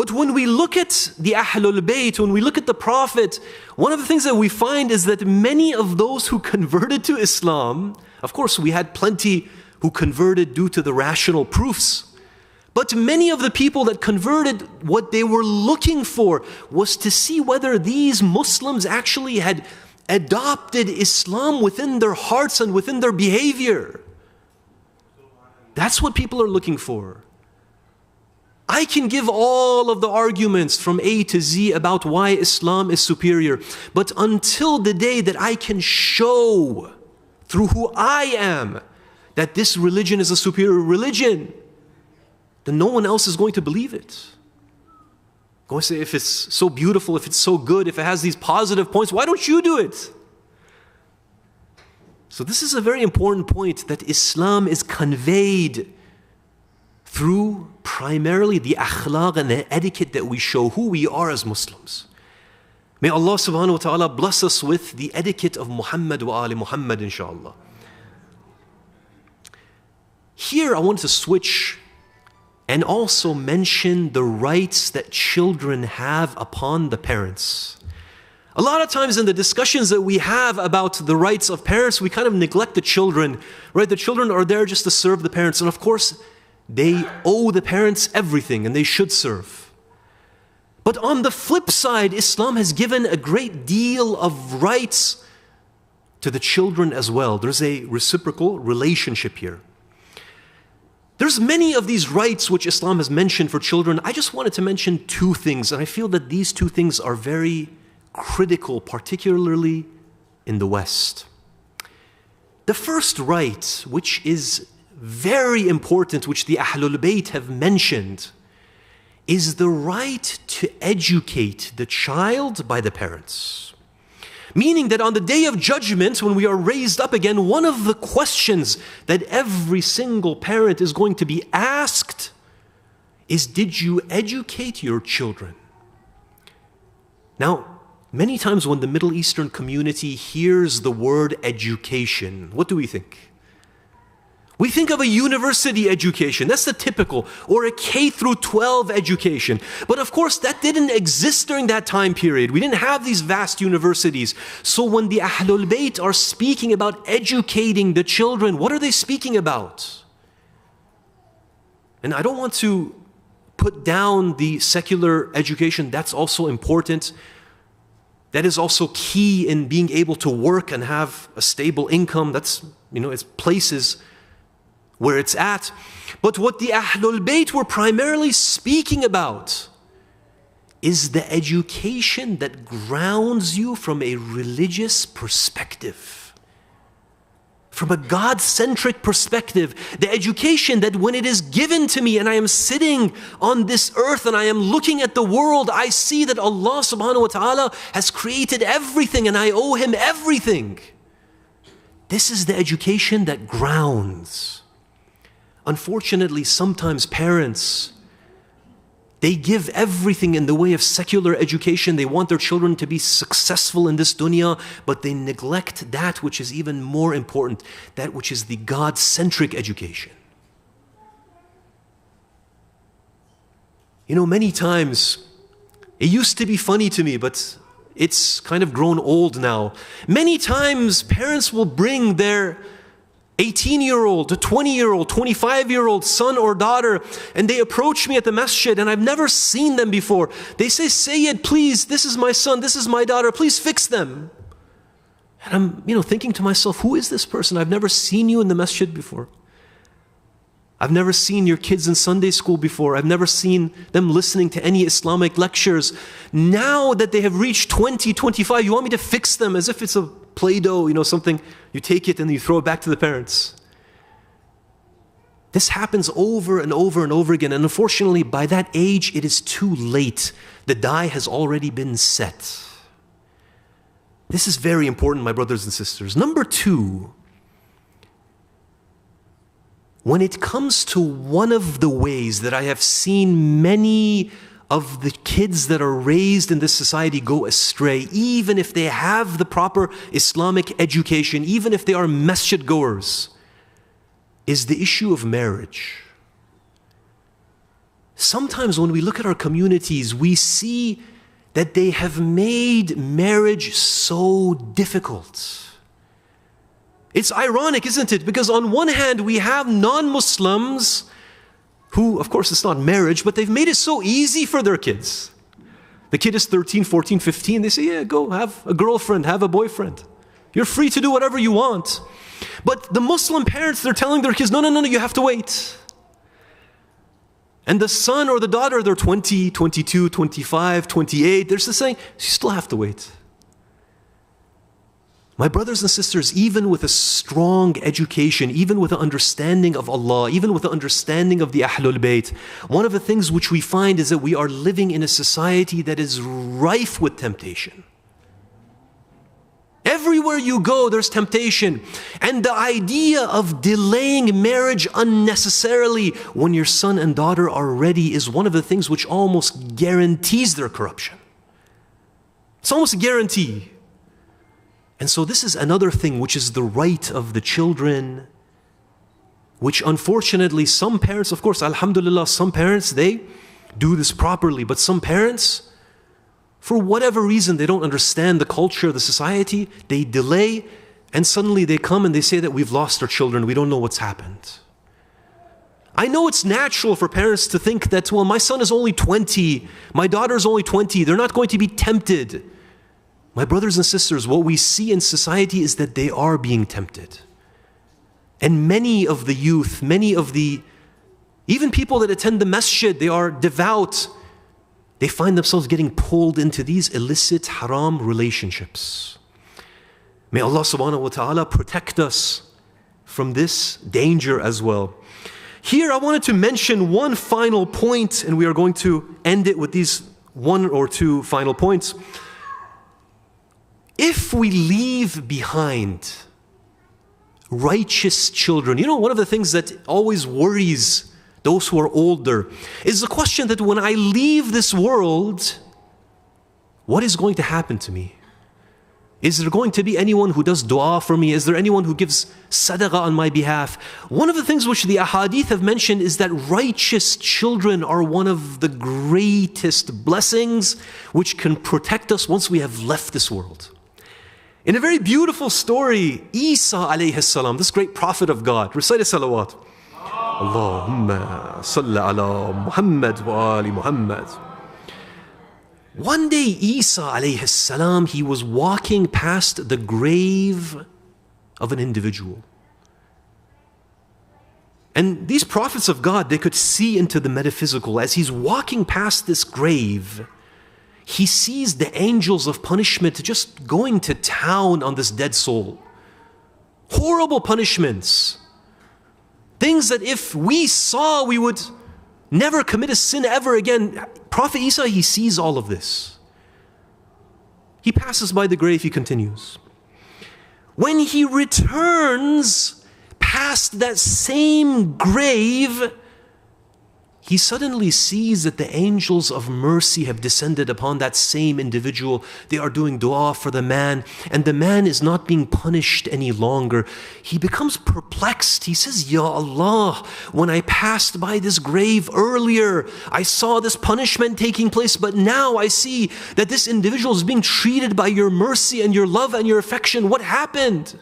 But when we look at the Ahlul Bayt, when we look at the Prophet, one of the things that we find is that many of those who converted to Islam, of course we had plenty who converted due to the rational proofs, but many of the people that converted, what they were looking for was to see whether these Muslims actually had adopted Islam within their hearts and within their behavior. That's what people are looking for. I can give all of the arguments from A to Z about why Islam is superior, but until the day that I can show through who I am that this religion is a superior religion, then no one else is going to believe it. Going to say, if it's so beautiful, if it's so good, if it has these positive points, why don't you do it? So this is a very important point, that Islam is conveyed through primarily the akhlaq and the etiquette that we show who we are as Muslims. May Allah subhanahu wa ta'ala bless us with the etiquette of Muhammad wa ali Muhammad, inshaAllah. Here I want to switch and also mention the rights that children have upon the parents. A lot of times in the discussions that we have about the rights of parents, we kind of neglect the children, right? The children are there just to serve the parents. And of course, they owe the parents everything and they should serve. But on the flip side, Islam has given a great deal of rights to the children as well. There's a reciprocal relationship here. There's many of these rights which Islam has mentioned for children. I just wanted to mention two things, and I feel that these two things are very critical, particularly in the West. The first right, which is very important, which the Ahlul Bayt have mentioned, is the right to educate the child by the parents. Meaning that on the day of judgment, when we are raised up again, one of the questions that every single parent is going to be asked is, did you educate your children? Now, many times when the Middle Eastern community hears the word education, what do we think? We think of a university education, that's the typical, or a K through 12 education. But of course that didn't exist during that time period. We didn't have these vast universities. So when the Ahlul Bayt are speaking about educating the children, what are they speaking about? And I don't want to put down the secular education, that's also important. That is also key in being able to work and have a stable income. That's, it's places where it's at. But what the Ahlul Bayt were primarily speaking about is the education that grounds you from a religious perspective, from a God-centric perspective. The education that when it is given to me and I am sitting on this earth and I am looking at the world, I see that Allah subhanahu wa ta'ala has created everything and I owe Him everything. This is the education that grounds. Unfortunately, sometimes parents, they give everything in the way of secular education. They want their children to be successful in this dunya, but they neglect that which is even more important, that which is the God-centric education. Many times, it used to be funny to me, but it's kind of grown old now. Many times, parents will bring their 18-year-old, 20-year-old, 25-year-old son or daughter, and they approach me at the masjid, and I've never seen them before. They say, Sayyid, please, this is my son, this is my daughter, please fix them. And I'm, thinking to myself, who is this person? I've never seen you in the masjid before. I've never seen your kids in Sunday school before. I've never seen them listening to any Islamic lectures. Now that they have reached 20, 25, you want me to fix them as if it's a Play-Doh, something, you take it and you throw it back to the parents. This happens over and over and over again, and unfortunately by that age it is too late. The die has already been set. This is very important, my brothers and sisters. Number two, when it comes to one of the ways that I have seen many of the kids that are raised in this society go astray, even if they have the proper Islamic education, even if they are masjid goers, is the issue of marriage. sometimes when we look at our communities, we see that they have made marriage so difficult. It's ironic, isn't it? Because on one hand, we have non-Muslims who, of course, it's not marriage, but they've made it so easy for their kids. The kid is 13, 14, 15. They say, yeah, go have a girlfriend, have a boyfriend. You're free to do whatever you want. But the Muslim parents, they're telling their kids, no, you have to wait. And the son or the daughter, they're 20, 22, 25, 28. They're still saying, you still have to wait. My brothers and sisters, even with a strong education, even with an understanding of Allah, even with an understanding of the Ahlul Bayt, one of the things which we find is that we are living in a society that is rife with temptation. Everywhere you go, there's temptation. And the idea of delaying marriage unnecessarily when your son and daughter are ready is one of the things which almost guarantees their corruption. It's almost a guarantee. And so this is another thing which is the right of the children, which unfortunately some parents, of course, alhamdulillah, some parents, they do this properly, but some parents, for whatever reason, they don't understand the culture of the society, they delay, and suddenly they come and they say that we've lost our children, we don't know what's happened. I know it's natural for parents to think that, well, my son is only 20, my daughter is only 20, they're not going to be tempted. My brothers and sisters, what we see in society is that they are being tempted. And many of the youth, even people that attend the masjid, they are devout, they find themselves getting pulled into these illicit, haram relationships. May Allah subhanahu wa ta'ala protect us from this danger as well. Here I wanted to mention one final point, and we are going to end it with these one or two final points. If we leave behind righteous children, you know, one of the things that always worries those who are older is the question that when I leave this world, what is going to happen to me? Is there going to be anyone who does dua for me? Is there anyone who gives sadaqah on my behalf? One of the things which the ahadith have mentioned is that righteous children are one of the greatest blessings which can protect us once we have left this world. In a very beautiful story, Isa alayhi salam, this great prophet of God, recite a salawat. Allahumma salli ala Muhammad wa ali Muhammad. One day Isa alayhi salam, he was walking past the grave of an individual. And these prophets of God, they could see into the metaphysical. As he's walking past this grave, he sees the angels of punishment just going to town on this dead soul. Horrible punishments. Things that if we saw, we would never commit a sin ever again. Prophet Isa, he sees all of this. He passes by the grave, he continues. When he returns past that same grave, he suddenly sees that the angels of mercy have descended upon that same individual. They are doing dua for the man, and the man is not being punished any longer. He becomes perplexed. He says, Ya Allah, when I passed by this grave earlier, I saw this punishment taking place, but now I see that this individual is being treated by your mercy and your love and your affection. What happened?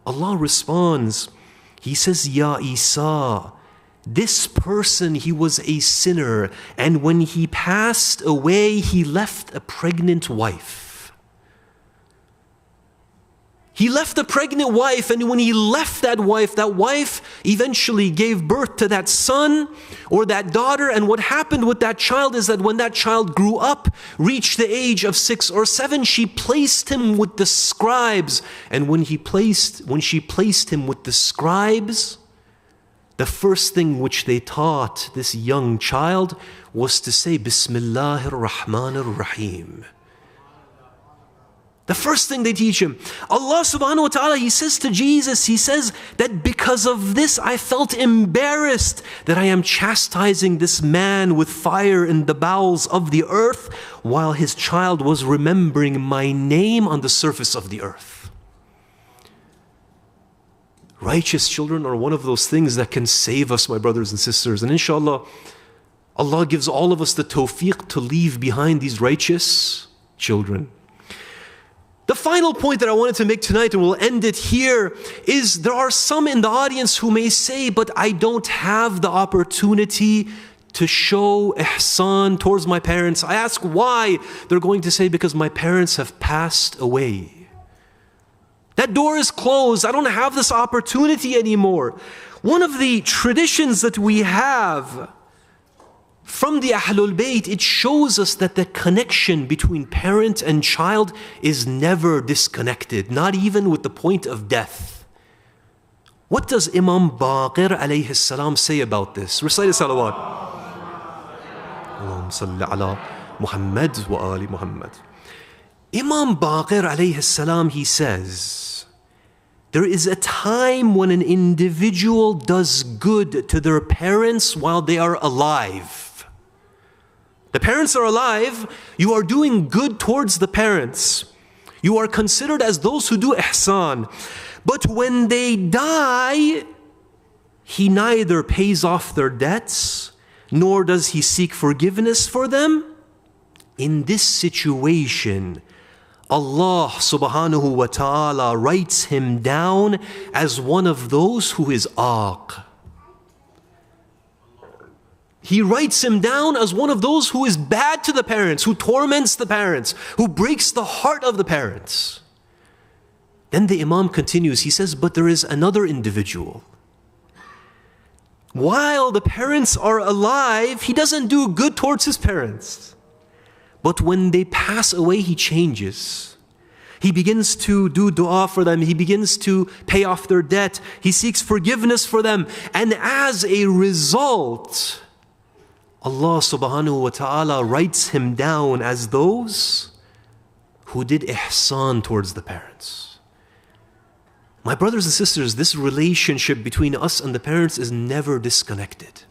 Allah responds, He says, Ya Isa, this person, he was a sinner, and when he passed away, he left a pregnant wife. He left a pregnant wife, and when he left that wife eventually gave birth to that son or that daughter, and what happened with that child is that when that child grew up, reached the age of 6 or 7, she placed him with the scribes, and when she placed him with the scribes, the first thing which they taught this young child was to say, Bismillahir Rahmanir Rahim. The first thing they teach him. Allah subhanahu wa ta'ala, He says to Jesus, He says that because of this I felt embarrassed that I am chastising this man with fire in the bowels of the earth while his child was remembering my name on the surface of the earth. Righteous children are one of those things that can save us, my brothers and sisters. And inshallah, Allah gives all of us the tawfiq to leave behind these righteous children. The final point that I wanted to make tonight, and we'll end it here, is there are some in the audience who may say, but I don't have the opportunity to show ihsan towards my parents. I ask why. They're going to say, because my parents have passed away. That door is closed. I don't have this opportunity anymore. One of the traditions that we have from the Ahlul Bayt, it shows us that the connection between parent and child is never disconnected, not even with the point of death. What does Imam Baqir alayhi salam say about this? Recite a salawat. Allahumma salli ala Muhammad wa ali Muhammad. Imam Baqir alayhi salam, he says, there is a time when an individual does good to their parents while they are alive. The parents are alive, you are doing good towards the parents. You are considered as those who do ihsan. But when they die, he neither pays off their debts, nor does he seek forgiveness for them. In this situation, Allah subhanahu wa ta'ala writes him down as one of those who is aq. He writes him down as one of those who is bad to the parents, who torments the parents, who breaks the heart of the parents. Then the Imam continues, he says, but there is another individual. While the parents are alive, he doesn't do good towards his parents. But when they pass away, he changes. He begins to do dua for them. He begins to pay off their debt. He seeks forgiveness for them. And as a result, Allah subhanahu wa ta'ala writes him down as those who did ihsan towards the parents. My brothers and sisters, this relationship between us and the parents is never disconnected.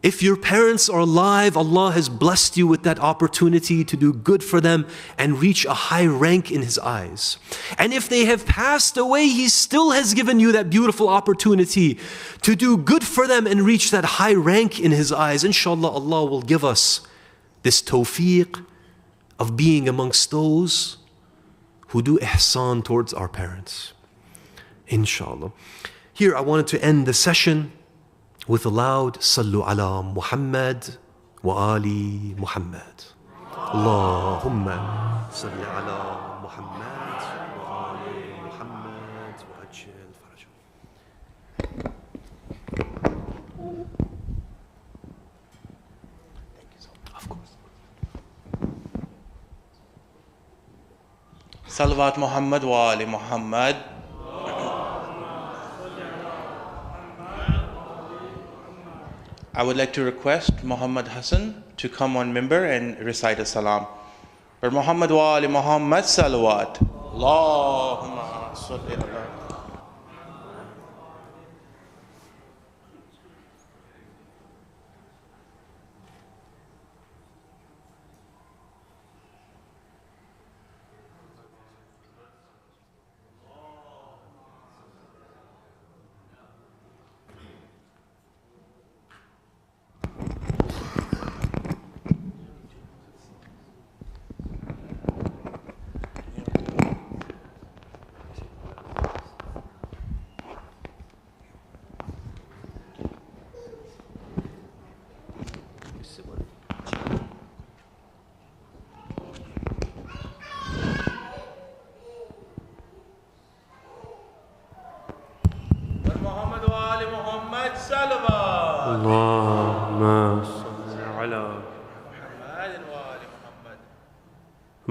If your parents are alive, Allah has blessed you with that opportunity to do good for them and reach a high rank in His eyes. And if they have passed away, He still has given you that beautiful opportunity to do good for them and reach that high rank in His eyes. Inshallah, Allah will give us this tawfiq of being amongst those who do ihsan towards our parents. Inshallah. Here I wanted to end the session with a loud Sallu ala Muhammad wa ali Muhammad. Allahumma salli ala Muhammad wa ali Muhammad wa ajil farajah. Of course. Salawat Muhammad wa ali Muhammad. I would like to request Muhammad Hassan to come on member and recite a salam. For Muhammad wa ali Muhammad salawat. Allahumma salli ala.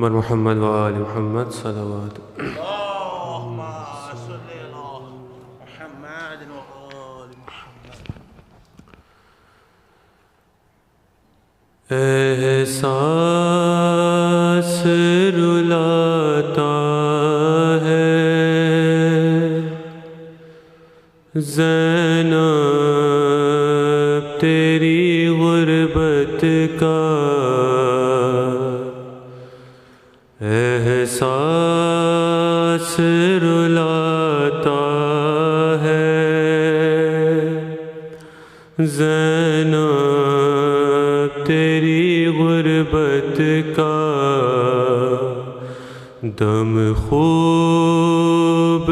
محمد وآل محمد صلوات اللهم صل على محمد وآل محمد. एहसास रुलाता है ज़ैनब तेरी गुर्बत का एहसास रुलाता زینب تیری غربت کا دم خوب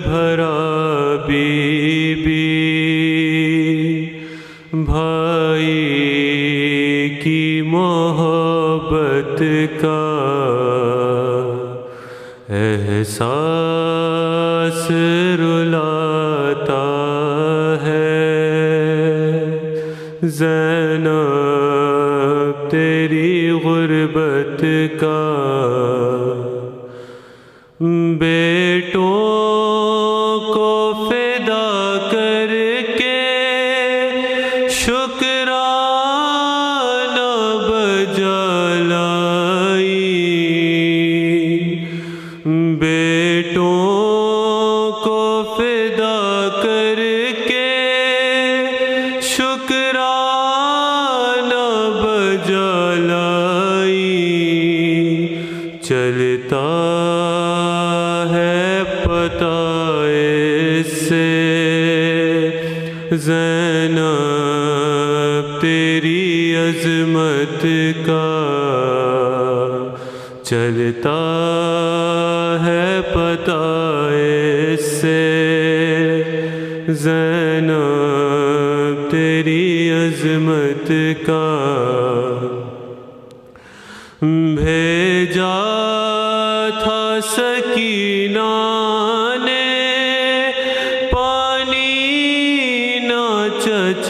بھرا بی بی بھائی کی محبت کا احساس رلاتا ہے زینب تیری غربت کا بیٹوں کو فدا کر کے شکرانہ بجا لائی بیٹوں کو فدا کر کے شکرانہ بجا لائی چلتا زینب تیری عظمت کا چلتا ہے پتہ اس سے زینب تیری عظمت کا بھیجا تھا سکینہ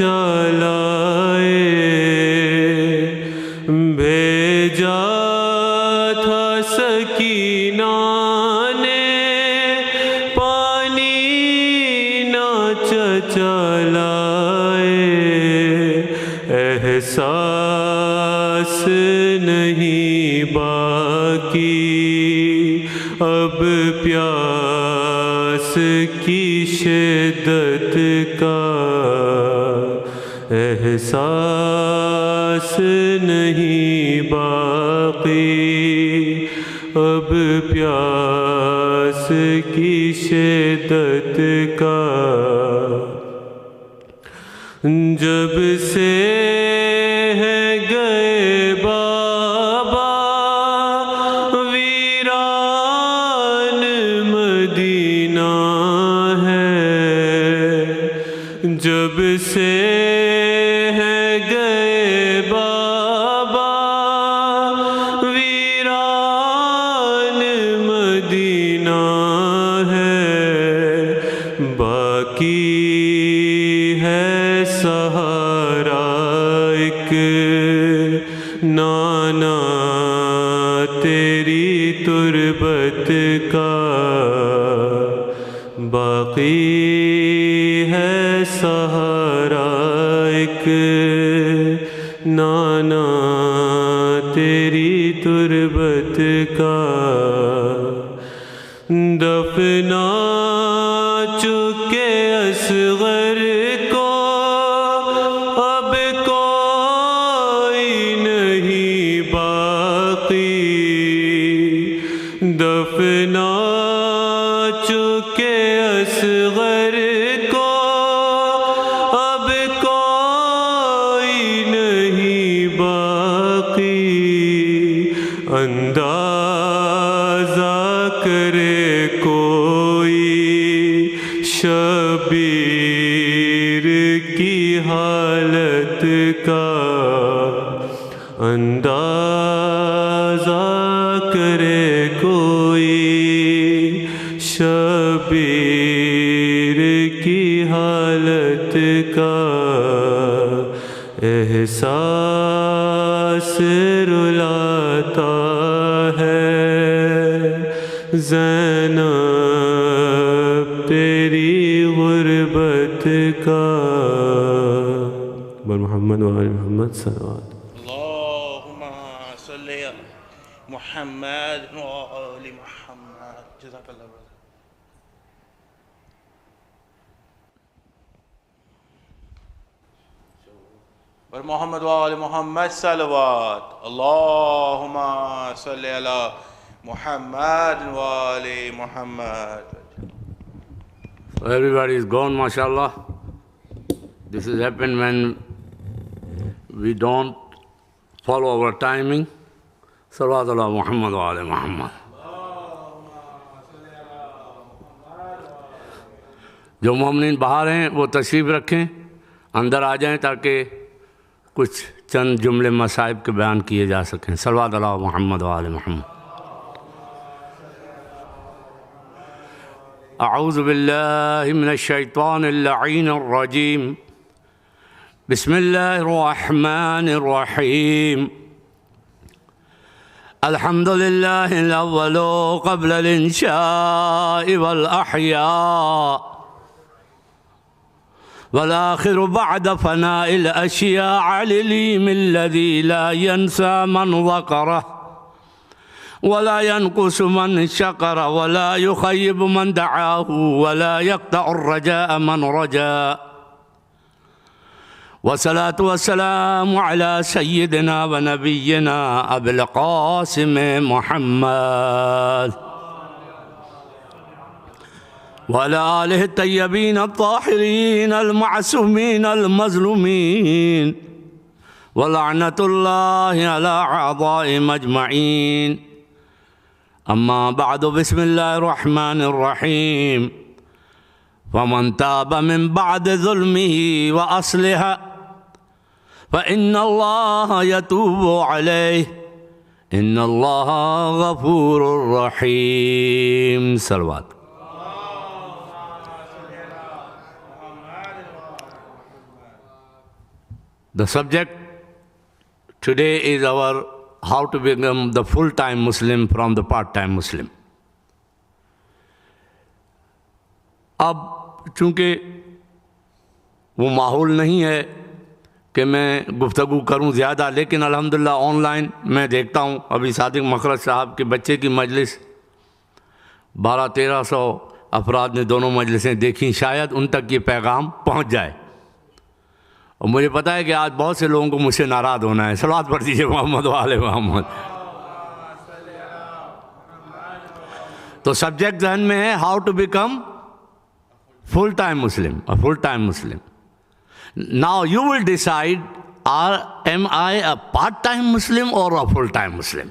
چلائے بھیجا تھا سکینہ نے پانی نہ چلائے احساس نہیں باقی اب پیاس کی شدت کا احساس نہیں باقی اب پیاس کی شدت کا جب سے ہے گئے بابا ویران مدینہ ہے جب سے باقی ہے سہارا ایک نانا تیری تربت کا دفنا چکے اصغر کو اب کوئی نہیں باقی دفنا چکے اصغر کو اب کوئی نہیں باقی اندازہ کرے کوئی شبیر کی حالت کا اندازہ کرے کوئی شبیر کی حالت کا احساس رلاتا ہے زینب تیری غربت کا بر محمد و آل محمد صلوات اللہم صلی محمد و آل محمد جزاک اللہ برادر بر محمد و آل محمد صلوات اللہم صلی علی محمد و آل محمد Everybody is gone, mashallah. This has happened when we don't follow our timing. Salawatullah Muhammad wa ala Muhammad. جو مومنین باہر ہیں وہ تشریف رکھیں، اندر آ جائیں تاکہ کچھ چند جملے مصائب کے بیان کیے جا سکیں. صلوات علی محمد و آل محمد. اعوذ باللہ من الشیطان اللعین الرجیم. بسم اللہ الرحمن الرحیم. الحمد للہ الاول قبل الانشاء والاحیاء والآخر بعد فناء الأشياء العليم الذي لا ينسى من ذكره ولا ينقص من شكر ولا يخيب من دعاه ولا يقطع الرجاء من رجا. والصلاة والسلام على سيدنا ونبينا أبي القاسم محمد وعلى آله الطيبين الطاهرين المعصومين المظلومين ولعنة الله على أعضائهم أجمعين. أما بعد، بسم الله الرحمن الرحيم. فمن تاب من بعد ظلمه وأصلح فإن الله يتوب عليه إن الله غفور رحيم. صلوات. The subject today is our how to become the full-time Muslim from the part-time Muslim. اب چونکہ وہ ماحول نہیں ہے کہ میں گفتگو کروں زیادہ، لیکن الحمدللہ آن لائن میں دیکھتا ہوں ابھی صادق مخرج صاحب کے بچے کی مجلس 1200-1300 افراد نے دونوں مجلسیں دیکھیں، شاید ان تک یہ پیغام پہنچ جائے. اور مجھے پتا ہے کہ آج بہت سے لوگوں کو مجھ سے ناراض ہونا ہے. صلوات پڑھ دیجیے محمد و آل محمد. تو سبجیکٹ ذہن میں ہے how to become full time Muslim اور full time Muslim. Now you will decide am I a part time Muslim اور اے فل ٹائم مسلم.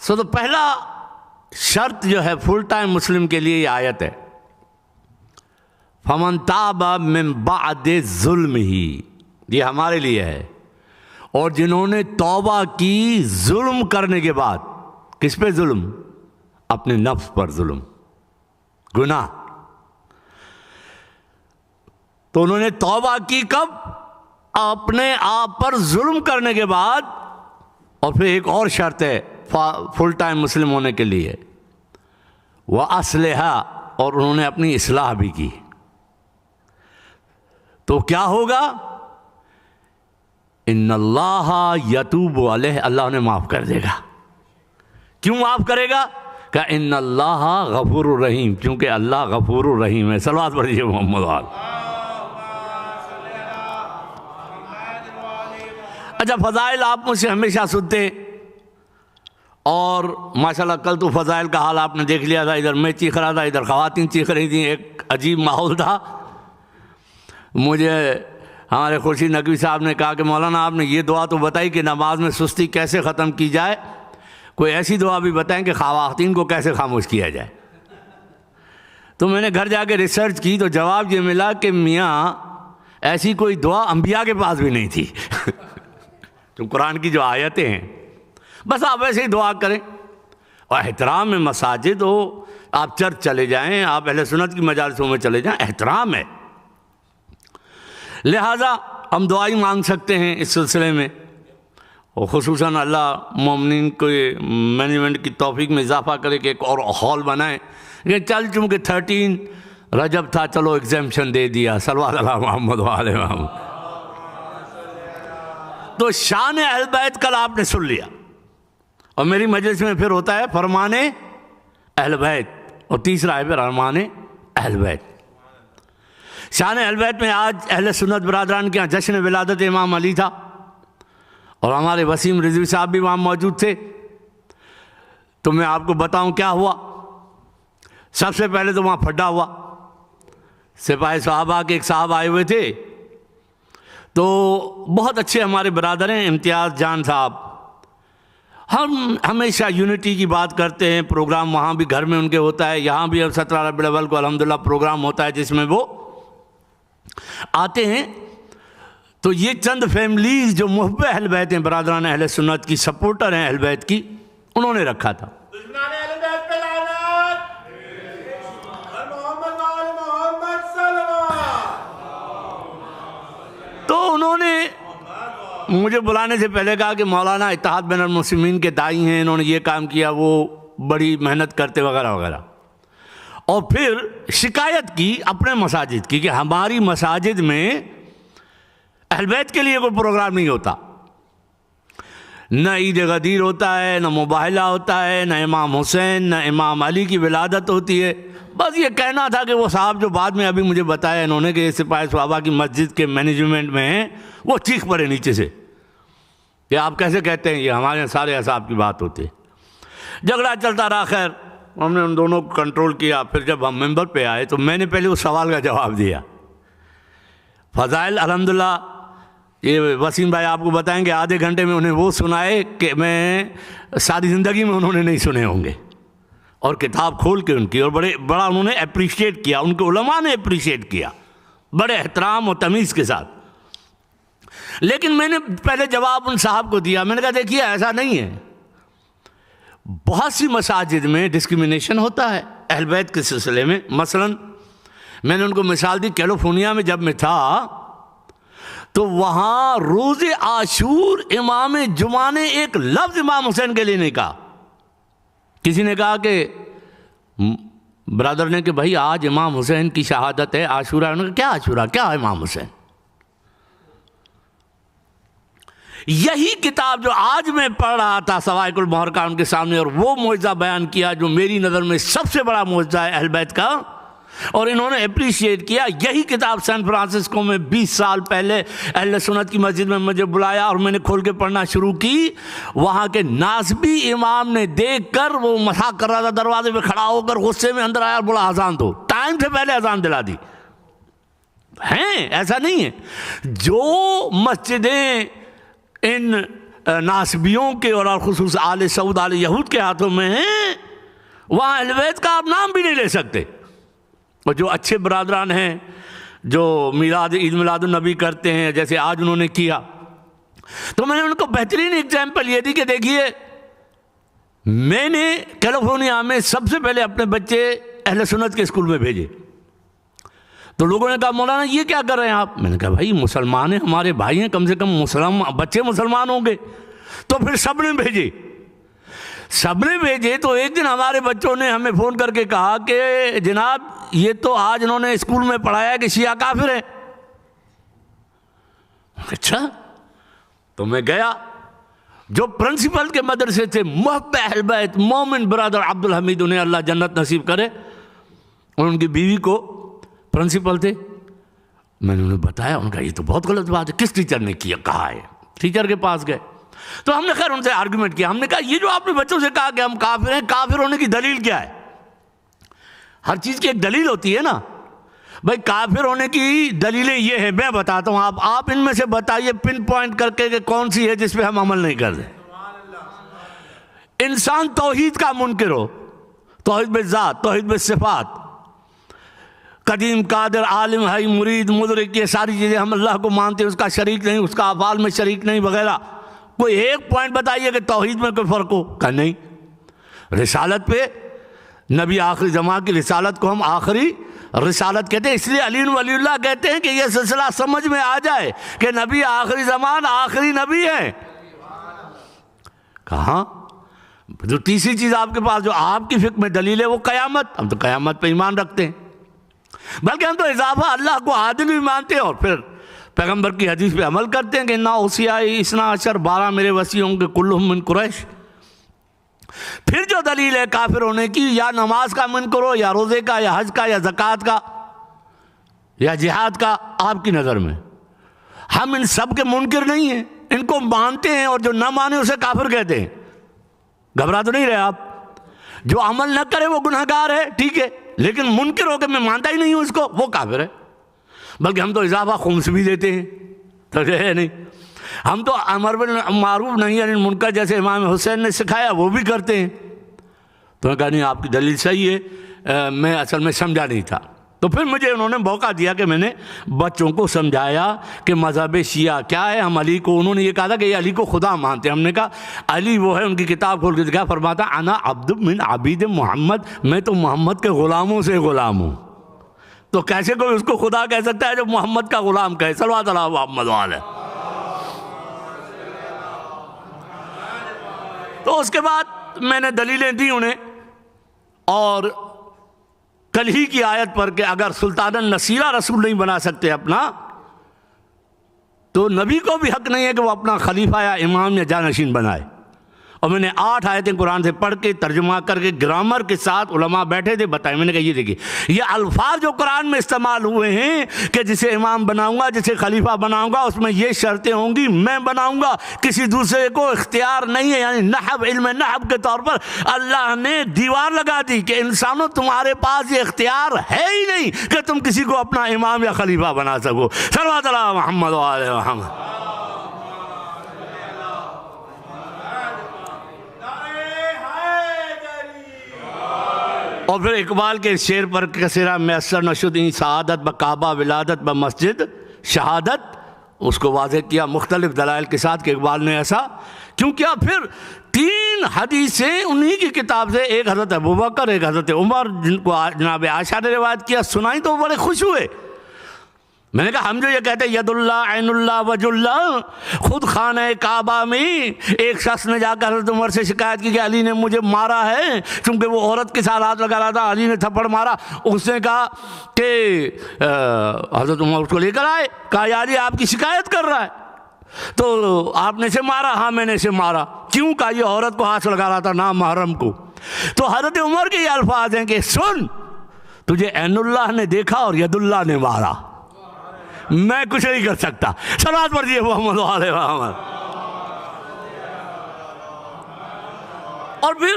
سو تو پہلا شرط جو ہے فل ٹائم مسلم کے لیے یہ آیت ہے، فمن تاب من بعد ظلم ہی. یہ ہمارے لیے ہے. اور جنہوں نے توبہ کی ظلم کرنے کے بعد. کس پہ ظلم؟ اپنے نفس پر ظلم، گناہ. تو انہوں نے توبہ کی کب؟ اپنے آپ پر ظلم کرنے کے بعد. اور پھر ایک اور شرط ہے فل ٹائم مسلم ہونے کے لیے، وَأَصْلِحَ، اور انہوں نے اپنی اصلاح بھی کی. تو کیا ہوگا؟ ان اللہ یتوب علیہ، اللہ انہیں معاف کر دے گا. کیوں معاف کرے گا؟ کہ ان اللہ غفور الرحیم، کیونکہ اللہ غفور الرحیم ہے. صلوات پڑھیے محمد وآل. اچھا، فضائل آپ مجھ سے ہمیشہ سنتے، اور ماشاءاللہ کل تو فضائل کا حال آپ نے دیکھ لیا تھا. ادھر میں چیخ رہا تھا، ادھر خواتین چیخ رہی تھیں، ایک عجیب ماحول تھا. مجھے ہمارے خورشید نقوی صاحب نے کہا کہ مولانا آپ نے یہ دعا تو بتائی کہ نماز میں سستی کیسے ختم کی جائے، کوئی ایسی دعا بھی بتائیں کہ خواتین کو کیسے خاموش کیا جائے. تو میں نے گھر جا کے ریسرچ کی تو جواب یہ ملا کہ میاں ایسی کوئی دعا انبیاء کے پاس بھی نہیں تھی. تو قرآن کی جو آیتیں ہیں، بس آپ ایسے ہی دعا کریں. اور احترام میں مساجد ہو، آپ چرچ چلے جائیں، آپ اہل سنت کی مجالسوں میں چلے جائیں، احترام ہے. لہٰذا ہم دعائی مانگ سکتے ہیں اس سلسلے میں. اور خصوصاً اللہ مومنین کو مینجمنٹ کی توفیق میں اضافہ کرے کہ ایک اور ہال بنائیں. لیکن چل چونکہ 13 رجب تھا، چلو ایگزیمشن دے دیا. صلوات علی محمد و آل محمد. تو شان اہل بیت کل آپ نے سن لیا، اور میری مجلس میں پھر ہوتا ہے فرمان اہل بیت، اور تیسرا ہے پھر فرمان اہل بیت. شان اہل بیت میں آج اہل سنت برادران کے یہاں جشن ولادت امام علی تھا، اور ہمارے وسیم رضوی صاحب بھی وہاں موجود تھے. تو میں آپ کو بتاؤں کیا ہوا. سب سے پہلے تو وہاں پھڈا ہوا. سپاہی صحابہ کے ایک صاحب آئے ہوئے تھے، تو بہت اچھے ہمارے برادر ہیں امتیاز جان صاحب، ہم ہمیشہ یونٹی کی بات کرتے ہیں، پروگرام وہاں بھی گھر میں ان کے ہوتا ہے، یہاں بھی اب 17 ربیع الاول کو الحمدللہ پروگرام ہوتا ہے جس میں وہ آتے ہیں۔ تو یہ چند فیملیز جو محب اہل بیت ہیں، برادران اہل سنت کی، سپورٹر ہیں اہل بیت کی، انہوں نے رکھا تھا۔ تو انہوں نے مجھے بلانے سے پہلے کہا کہ مولانا اتحاد بین المسلمین کے داعی ہیں، انہوں نے یہ کام کیا، وہ بڑی محنت کرتے وغیرہ وغیرہ، اور پھر شکایت کی اپنے مساجد کی کہ ہماری مساجد میں اہل بیت کے لیے کوئی پروگرام نہیں ہوتا، نہ عید غدیر ہوتا ہے، نہ مباہلہ ہوتا ہے، نہ امام حسین، نہ امام علی کی ولادت ہوتی ہے۔ بس یہ کہنا تھا کہ وہ صاحب جو بعد میں ابھی مجھے بتایا انہوں نے کہ یہ سپاہی صحابہ کی مسجد کے مینجمنٹ میں ہیں، وہ چیخ پڑے نیچے سے کہ آپ کیسے کہتے ہیں، یہ ہمارے یہاں سارے اصحاب کی بات ہوتی ہے۔ جھگڑا چلتا رہا، خیر ہم نے ان دونوں کو کنٹرول کیا۔ پھر جب ہم ممبر پہ آئے تو میں نے پہلے اس سوال کا جواب دیا۔ فضائل الحمدللہ یہ وسیم بھائی آپ کو بتائیں گے، آدھے گھنٹے میں انہیں وہ سنائے کہ میں ساری زندگی میں انہوں نے نہیں سنے ہوں گے، اور کتاب کھول کے ان کی، اور بڑا انہوں نے اپریشیٹ کیا، ان کے علماء نے اپریشیٹ کیا بڑے احترام اور تمیز کے ساتھ۔ لیکن میں نے پہلے جواب ان صاحب کو دیا، میں نے کہا دیکھیے ایسا نہیں ہے، بہت سی مساجد میں ڈسکریمنیشن ہوتا ہے اہل بیت کے سلسلے میں۔ مثلا میں نے ان کو مثال دی، کیلیفورنیا میں جب میں تھا تو وہاں روز عاشور امام جمعہ نے ایک لفظ امام حسین کے لیے نہیں کہا۔ کسی نے کہا کہ برادر نے کہ بھائی آج امام حسین کی شہادت ہے، عاشورہ، انہوں نے کہا کیا عاشورہ، کیا ہے امام حسین؟ یہی کتاب جو آج میں پڑھ رہا تھا سوائق المحرقہ ان کے سامنے، اور وہ معجزہ بیان کیا جو میری نظر میں سب سے بڑا معجزہ ہے اہل بیت کا، اور انہوں نے اپریشیٹ کیا۔ یہی کتاب سین فرانسسکو میں 20 سال پہلے اہل سنت کی مسجد میں مجھے بلایا اور میں نے کھول کے پڑھنا شروع کی۔ وہاں کے ناصبی امام نے دیکھ کر، وہ مساق کر رہا تھا دروازے پہ کھڑا ہو کر، غصے میں اندر آیا اور بولا اذان دو، ٹائم سے پہلے اذان دلا دی۔ ہیں ایسا نہیں ہے، جو مسجدیں ان ناصبیوں کے اور خصوص آل سعود آل یہود کے ہاتھوں میں ہیں، وہاں اہل بیت کا آپ نام بھی نہیں لے سکتے۔ اور جو اچھے برادران ہیں جو عید میلاد النبی کرتے ہیں جیسے آج انہوں نے کیا، تو میں نے ان کو بہترین ایگزامپل یہ دی کہ دیکھیے میں نے کیلیفورنیا میں سب سے پہلے اپنے بچے اہل سنت کے اسکول میں بھیجے، تو لوگوں نے کہا مولانا یہ کیا کر رہے ہیں آپ؟ میں نے کہا بھائی مسلمان ہیں، ہمارے بھائی ہیں، کم سے کم بچے مسلمان ہوں گے۔ تو پھر سب نے بھیجے تو ایک دن ہمارے بچوں نے ہمیں فون کر کے کہا کہ جناب یہ تو آج انہوں نے اسکول میں پڑھایا کہ شیعہ کافر ہیں۔ اچھا، تو میں گیا، جو پرنسپل کے مدرسے تھے محب اہل بیت مومن برادر عبد الحمید، انہیں اللہ جنت نصیب کرے، اور ان کی بیوی کو پرنسپل تھے۔ میں نے انہیں بتایا، ان کا یہ تو بہت غلط بات ہے، کس ٹیچر نے کہا ہے؟ ٹیچر کے پاس گئے تو ہم نے خیر ان سے آرگومنٹ کیا، ہم نے کہا یہ جو آپ نے بچوں سے کہا کہ ہم کافر ہیں، کافر ہونے کی دلیل کیا ہے؟ ہر چیز کی ایک دلیل ہوتی ہے نا بھائی، کافر ہونے کی دلیلیں یہ ہیں، میں بتاتا ہوں، آپ ان میں سے بتائیے پن پوائنٹ کر کے کہ کون سی ہے جس پہ ہم عمل نہیں کرتے۔ انسان توحید کا منکر ہو، توحید بالذات، توحید بالصفات، قدیم، قادر، عالم، حی، مرید، مدرک، یہ ساری چیزیں ہم اللہ کو مانتے ہیں، اس کا شریک نہیں، اس کا افعال میں شریک نہیں وغیرہ۔ کوئی ایک پوائنٹ بتائیے کہ توحید میں کوئی فرق ہو؟ کہ نہیں۔ رسالت پہ، نبی آخری زمان کی رسالت کو ہم آخری رسالت کہتے ہیں، اس لیے علی ولی اللہ کہتے ہیں کہ یہ سلسلہ سمجھ میں آ جائے کہ نبی آخری زمان آخری نبی ہیں۔ کہاں؟ جو تیسری چیز آپ کے پاس جو آپ کی فقہ میں دلیل ہے وہ قیامت، ہم تو قیامت پہ ایمان رکھتے ہیں، بلکہ ہم تو اضافہ اللہ کو عادل بھی مانتے ہیں، اور پھر پیغمبر کی حدیث پہ عمل کرتے ہیں کہ انا اوصیائی 12 میرے وصی ہوں گے کلہم من قریش۔ پھر جو دلیل ہے کافر ہونے کی، یا نماز کا منکر ہو، یا روزے کا، یا حج کا، یا زکوٰۃ کا، یا جہاد کا، آپ کی نظر میں ہم ان سب کے منکر نہیں ہیں، ان کو مانتے ہیں، اور جو نہ مانے اسے کافر کہتے ہیں۔ گھبرا تو نہیں رہے آپ؟ جو عمل نہ کرے وہ گناہگار ہے، ٹھیک ہے، لیکن منکر ہو کے میں مانتا ہی نہیں ہوں اس کو، وہ کافر ہے۔ بلکہ ہم تو اضافہ خمس بھی دیتے ہیں، تو ہے نہیں، ہم تو امر بالمعروف نہی عن المنکر جیسے امام حسین نے سکھایا وہ بھی کرتے ہیں۔ تو میں کہا نہیں آپ کی دلیل صحیح ہے، میں اصل میں سمجھا نہیں تھا۔ تو پھر مجھے انہوں نے موقع دیا کہ میں نے بچوں کو سمجھایا کہ مذہب شیعہ کیا ہے۔ ہم علی کو، انہوں نے یہ کہا تھا کہ یہ علی کو خدا مانتے ہیں۔ ہم نے کہا علی وہ ہے، ان کی کتاب کھول کے دکھا، فرماتا انا عبد من عبید محمد، میں تو محمد کے غلاموں سے غلام ہوں۔ تو کیسے کوئی اس کو خدا کہہ سکتا ہے جو محمد کا غلام کہے؟ صلوات علی محمد والے۔ تو اس کے بعد میں نے دلیلیں دی انہیں، اور کل ہی کی آیت پر کہ اگر سلطان النصیرہ رسول نہیں بنا سکتے اپنا، تو نبی کو بھی حق نہیں ہے کہ وہ اپنا خلیفہ یا امام یا جانشین بنائے۔ اور میں نے 8 آیتیں قرآن سے پڑھ کے ترجمہ کر کے گرامر کے ساتھ علماء بیٹھے تھے بتائیں، میں نے کہا یہ دیکھیے یہ الفاظ جو قرآن میں استعمال ہوئے ہیں کہ جسے امام بناؤں گا، جسے خلیفہ بناؤں گا، اس میں یہ شرطیں ہوں گی، میں بناؤں گا، کسی دوسرے کو اختیار نہیں ہے۔ یعنی نحب، علم نحب کے طور پر اللہ نے دیوار لگا دی کہ انسانوں تمہارے پاس یہ اختیار ہے ہی نہیں کہ تم کسی کو اپنا امام یا خلیفہ بنا سکو۔ صلوات علی محمد و آل محمد۔ اور پھر اقبال کے شعر پر کثیرہ میسر نشد این سعادت بکعبہ ولادت بمسجد شہادت، اس کو واضح کیا مختلف دلائل کے ساتھ کہ اقبال نے ایسا کیوں کیا۔ پھر 3 حدیثیں انہی کی کتاب سے، ایک حضرت ابوبکر، ایک حضرت عمر، جن کو جناب عائشہ نے روایت کیا، سنائی تو وہ بڑے خوش ہوئے۔ میں نے کہا ہم جو یہ کہتے ہیں ید اللہ عین اللہ وجہ اللہ، خود خانہ کعبہ میں ایک شخص نے جا کر حضرت عمر سے شکایت کی کہ علی نے مجھے مارا ہے، چونکہ وہ عورت کے ساتھ ہاتھ لگا رہا تھا، علی نے تھپڑ مارا۔ اس نے کہا کہ حضرت عمر اس کو لے کر آئے، کہا یا علی آپ کی شکایت کر رہا ہے، تو آپ نے اسے مارا؟ ہاں میں نے اسے مارا۔ کیوں؟ کہا یہ عورت کو ہاتھ لگا رہا تھا، نام محرم کو۔ تو حضرت عمر کے یہ الفاظ ہیں کہ سن، تجھے عین اللہ نے دیکھا اور ید اللہ نے مارا، میں کچھ نہیں کر سکتا۔ صلوات پڑھیے محمد علیہ محمد۔ اور پھر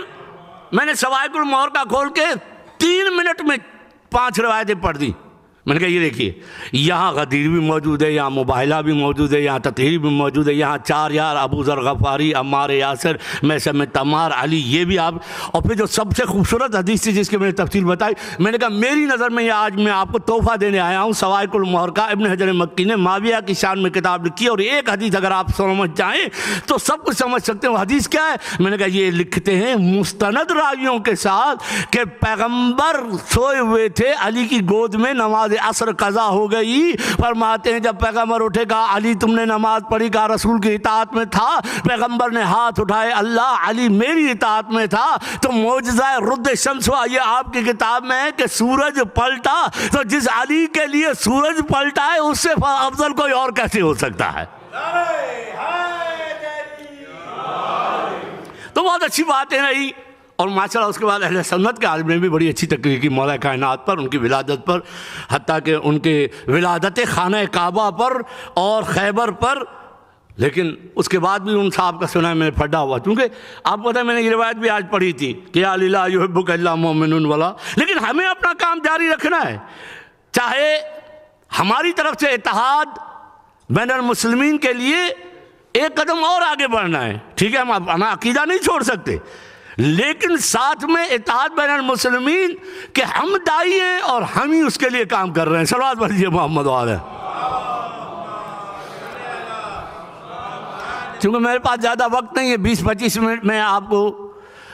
میں نے سوائق المور کا کھول کے 3 منٹ میں 5 روایتیں پڑھ دی۔ میں نے کہا یہ دیکھیے یہاں غدیر بھی موجود ہے، یہاں مباہلہ بھی موجود ہے، یہاں تطہیر بھی موجود ہے، یہاں 4 یار ابو ذر غفاری، عمار یاسر، میثم تمار، علی، یہ بھی آپ۔ اور پھر جو سب سے خوبصورت حدیث تھی جس کی میں نے تفصیل بتائی، میں نے کہا میری نظر میں یہ آج میں آپ کو تحفہ دینے آیا ہوں سوائق المور کا۔ ابن حجر مکی نے معاویہ کی شان میں کتاب لکھی، اور ایک حدیث اگر آپ سمجھ جائیں تو سب کچھ سمجھ سکتے ہیں۔ وہ حدیث کیا ہے؟ میں نے کہا یہ لکھتے ہیں مستند راویوں کے ساتھ کہ پیغمبر سوئے ہوئے تھے، علی کی گود میں نماز عصر قضا ہو گئی، فرماتے ہیں جب پیغمبر اٹھے کہا علی تم نے نماز پڑھی، کہا رسول کی اطاعت میں تھا، پیغمبر نے ہاتھ اٹھائے اللہ علی میری اطاعت میں تھا۔ تو معجزہ رد شمس ہوا، یہ آپ کی کتاب میں ہے کہ سورج پلٹا، تو جس علی کے لیے سورج پلٹا ہے اس سے افضل کوئی اور کیسے ہو سکتا ہے؟ تو بہت اچھی باتیں رہی۔ اور ماشاءاللہ اس کے بعد اہل سنت کے عالم نے بھی بڑی اچھی تقریر کی مولا کائنات پر، ان کی ولادت پر، حتیٰ کہ ان کے ولادت خانہ کعبہ پر اور خیبر پر۔ لیکن اس کے بعد بھی ان صاحب کا سنا ہے میں نے پڑھا ہوا، کیونکہ آپ کو پتہ ہے میں نے یہ روایت بھی آج پڑھی تھی کہ علی لا یحبک الا مومن ولا۔ لیکن ہمیں اپنا کام جاری رکھنا ہے، چاہے ہماری طرف سے اتحاد بین المسلمین کے لیے ایک قدم اور آگے بڑھنا ہے، ٹھیک ہے، ہم اپنا عقیدہ نہیں چھوڑ سکتے، لیکن ساتھ میں اتحاد بین المسلمین کہ ہم دائی ہیں اور ہم ہی اس کے لیے کام کر رہے ہیں۔ صلوات پڑھیے محمد والے۔ چونکہ میرے پاس زیادہ وقت نہیں ہے، 20-25 منٹ میں آپ کو،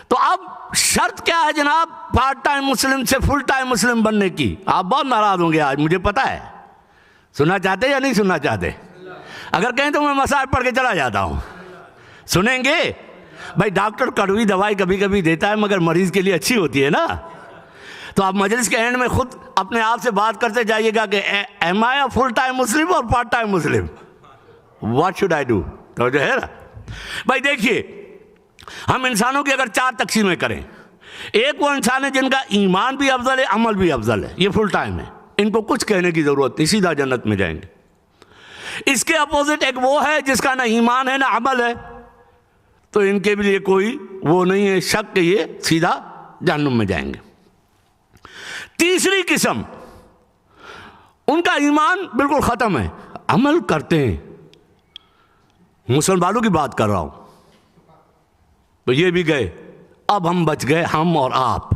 تو اب شرط کیا ہے جناب پارٹ ٹائم مسلم سے فل ٹائم مسلم بننے کی؟ آپ بہت ناراض ہوں گے آج، مجھے پتا ہے، سننا چاہتے یا نہیں سننا چاہتے؟ اگر کہیں تو میں مسائل پڑھ کے چلا جاتا ہوں، سنیں گے؟ بھائی ڈاکٹر کڑوی دوائی کبھی کبھی دیتا ہے مگر مریض کے لیے اچھی ہوتی ہے نا۔ تو آپ مجلس کے اینڈ میں خود اپنے آپ سے بات کرتے جائیے گا کہ M I a full time Muslim اور part time Muslim, what should I do? تو جو ہے نا بھائی دیکھیے، ہم انسانوں کی اگر 4 تقسیمیں کریں، ایک وہ انسان ہے جن کا ایمان بھی افضل ہے، عمل بھی افضل ہے، یہ فل ٹائم ہے، ان کو کچھ کہنے کی ضرورت نہیں، سیدھا جنت میں جائیں گے۔ اس کے اپوزٹ ایک وہ ہے جس کا نہ ایمان ہے نہ عمل ہے، تو ان کے لیے کوئی وہ نہیں ہے شک کہ یہ سیدھا جہنم میں جائیں گے۔ تیسری قسم، ان کا ایمان بالکل ختم ہے، عمل کرتے ہیں، مسلمانوں کی بات کر رہا ہوں، تو یہ بھی گئے، اب ہم بچ گئے، ہم اور آپ۔